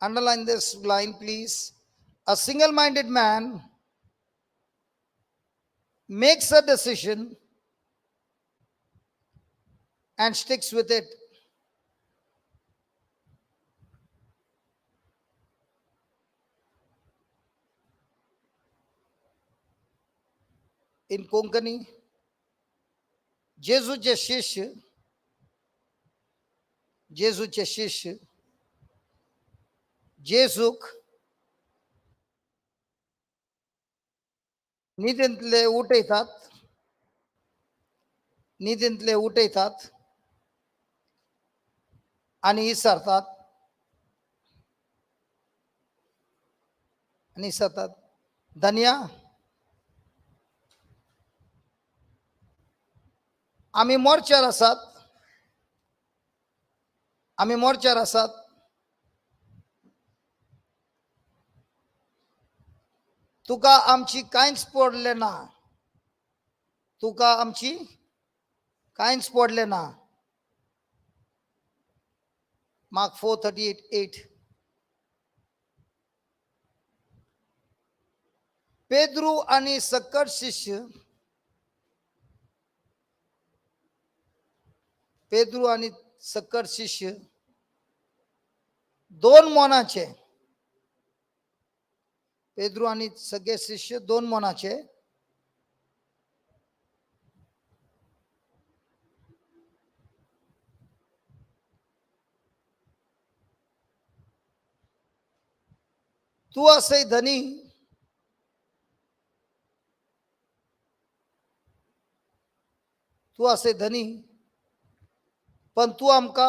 underline this line please. A single-minded man makes a decision and sticks with it. In Konkani, जेजूचे शिष्य जेजूक न्हिदेंतले उठयतात आणि विसरतात धन्या आम्ही मोर्चार आसात तुका आमची कांयच पडले ना मार्क 4:38. पेद्रू आणि सक्कट शिष्य दोन मोनाचे पेद्रू आणि सगळे शिष्य 2 मोनाचे तू असे धनी पण तू आमका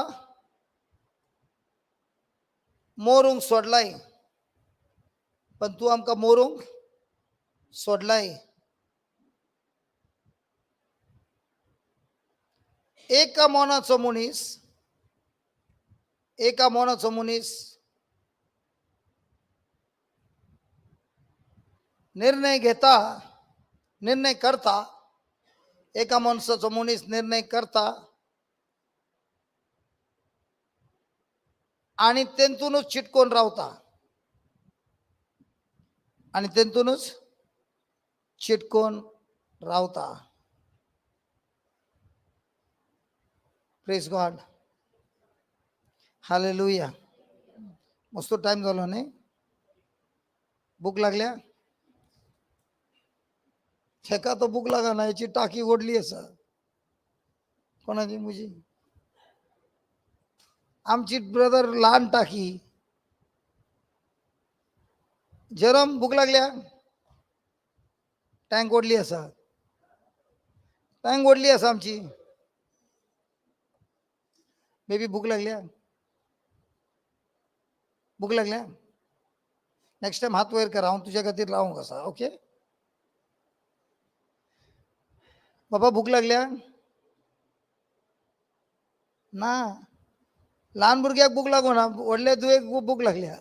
मोरूंक सोडलाय एका मोनाचो मनीस निर्णय करता आणि तेंतूनच चिटकोन रावता प्रेज गॉड हालेलुया. मस्त टाइम झालो नाही भूक लागल्या ठेका तो भूक लागा ना याची टाकी ओढली असा कोणाची मुजी आमची ब्रदर लहान टाकी जरम भूक लागल्या टँक ओढली असा आमची बेबी भूक लागल्या नेक्स्ट टाइम हात वयर करा हांव तुझ्या खातीर लावूं कसा ओके बाबा भूक लागल्या ना लहान भुरग्याक भूक लागो ना व्हडले दुयेक भूक लागल्या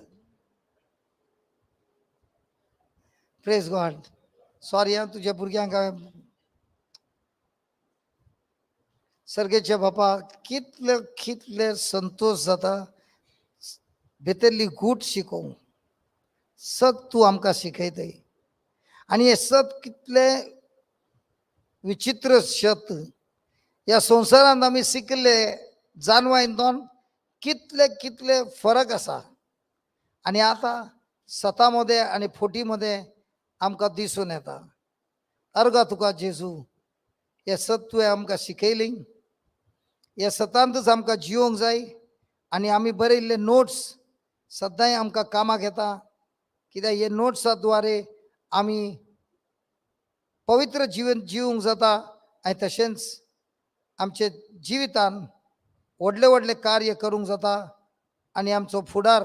प्रेज गॉड सॉरी हां तुझ्या भुरग्यांक सर्गेच्या बापा कितले संतोष जाता भितरली गूट शिकोवंक सत तू आमकां शिकयताय आणि हे सत कितले विचित्र शत या संवसारांत आमी शिकले जानवायन कितले फरक आसा आणि आता सतामध्ये आणि फोटीमध्ये आमकां दिसून येता अर्गा तुका जेजू हे सत तुवें आमकां शिकयली हे सतांतच आमकां जिवंक जाय आणि आमी बरयल्ले नोट्स सदांय आमकां कामाक येता कित्याक हे नोट्सा द्वारे आमी पवित्र जीवन जिवंक जाता आनी तशेंच आमचे जिवितान व्हडले कार्य करूंक जाता आनी आमचो फुडार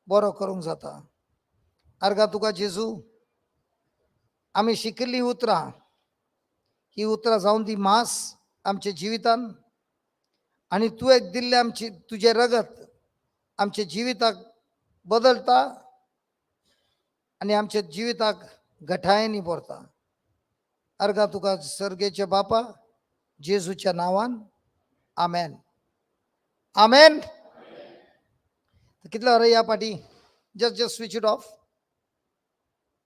बरो करूंक जाता अर्गा तुका जेजू आमी शिकिल्ली उतरां ही उतरां जावन दी मास आमच्या जिवितान आनी तुवें दिल्ले आमची तुजें रगत आमच्या जिविताक बदलता आनी आमच्या जिविताक घटायेनी भरता अर्गा तुका सर्गेच्या बापा जेजूच्या नांवान आमेन आमेन कितलो अरे या पाटी जस्ट स्विच इट ऑफ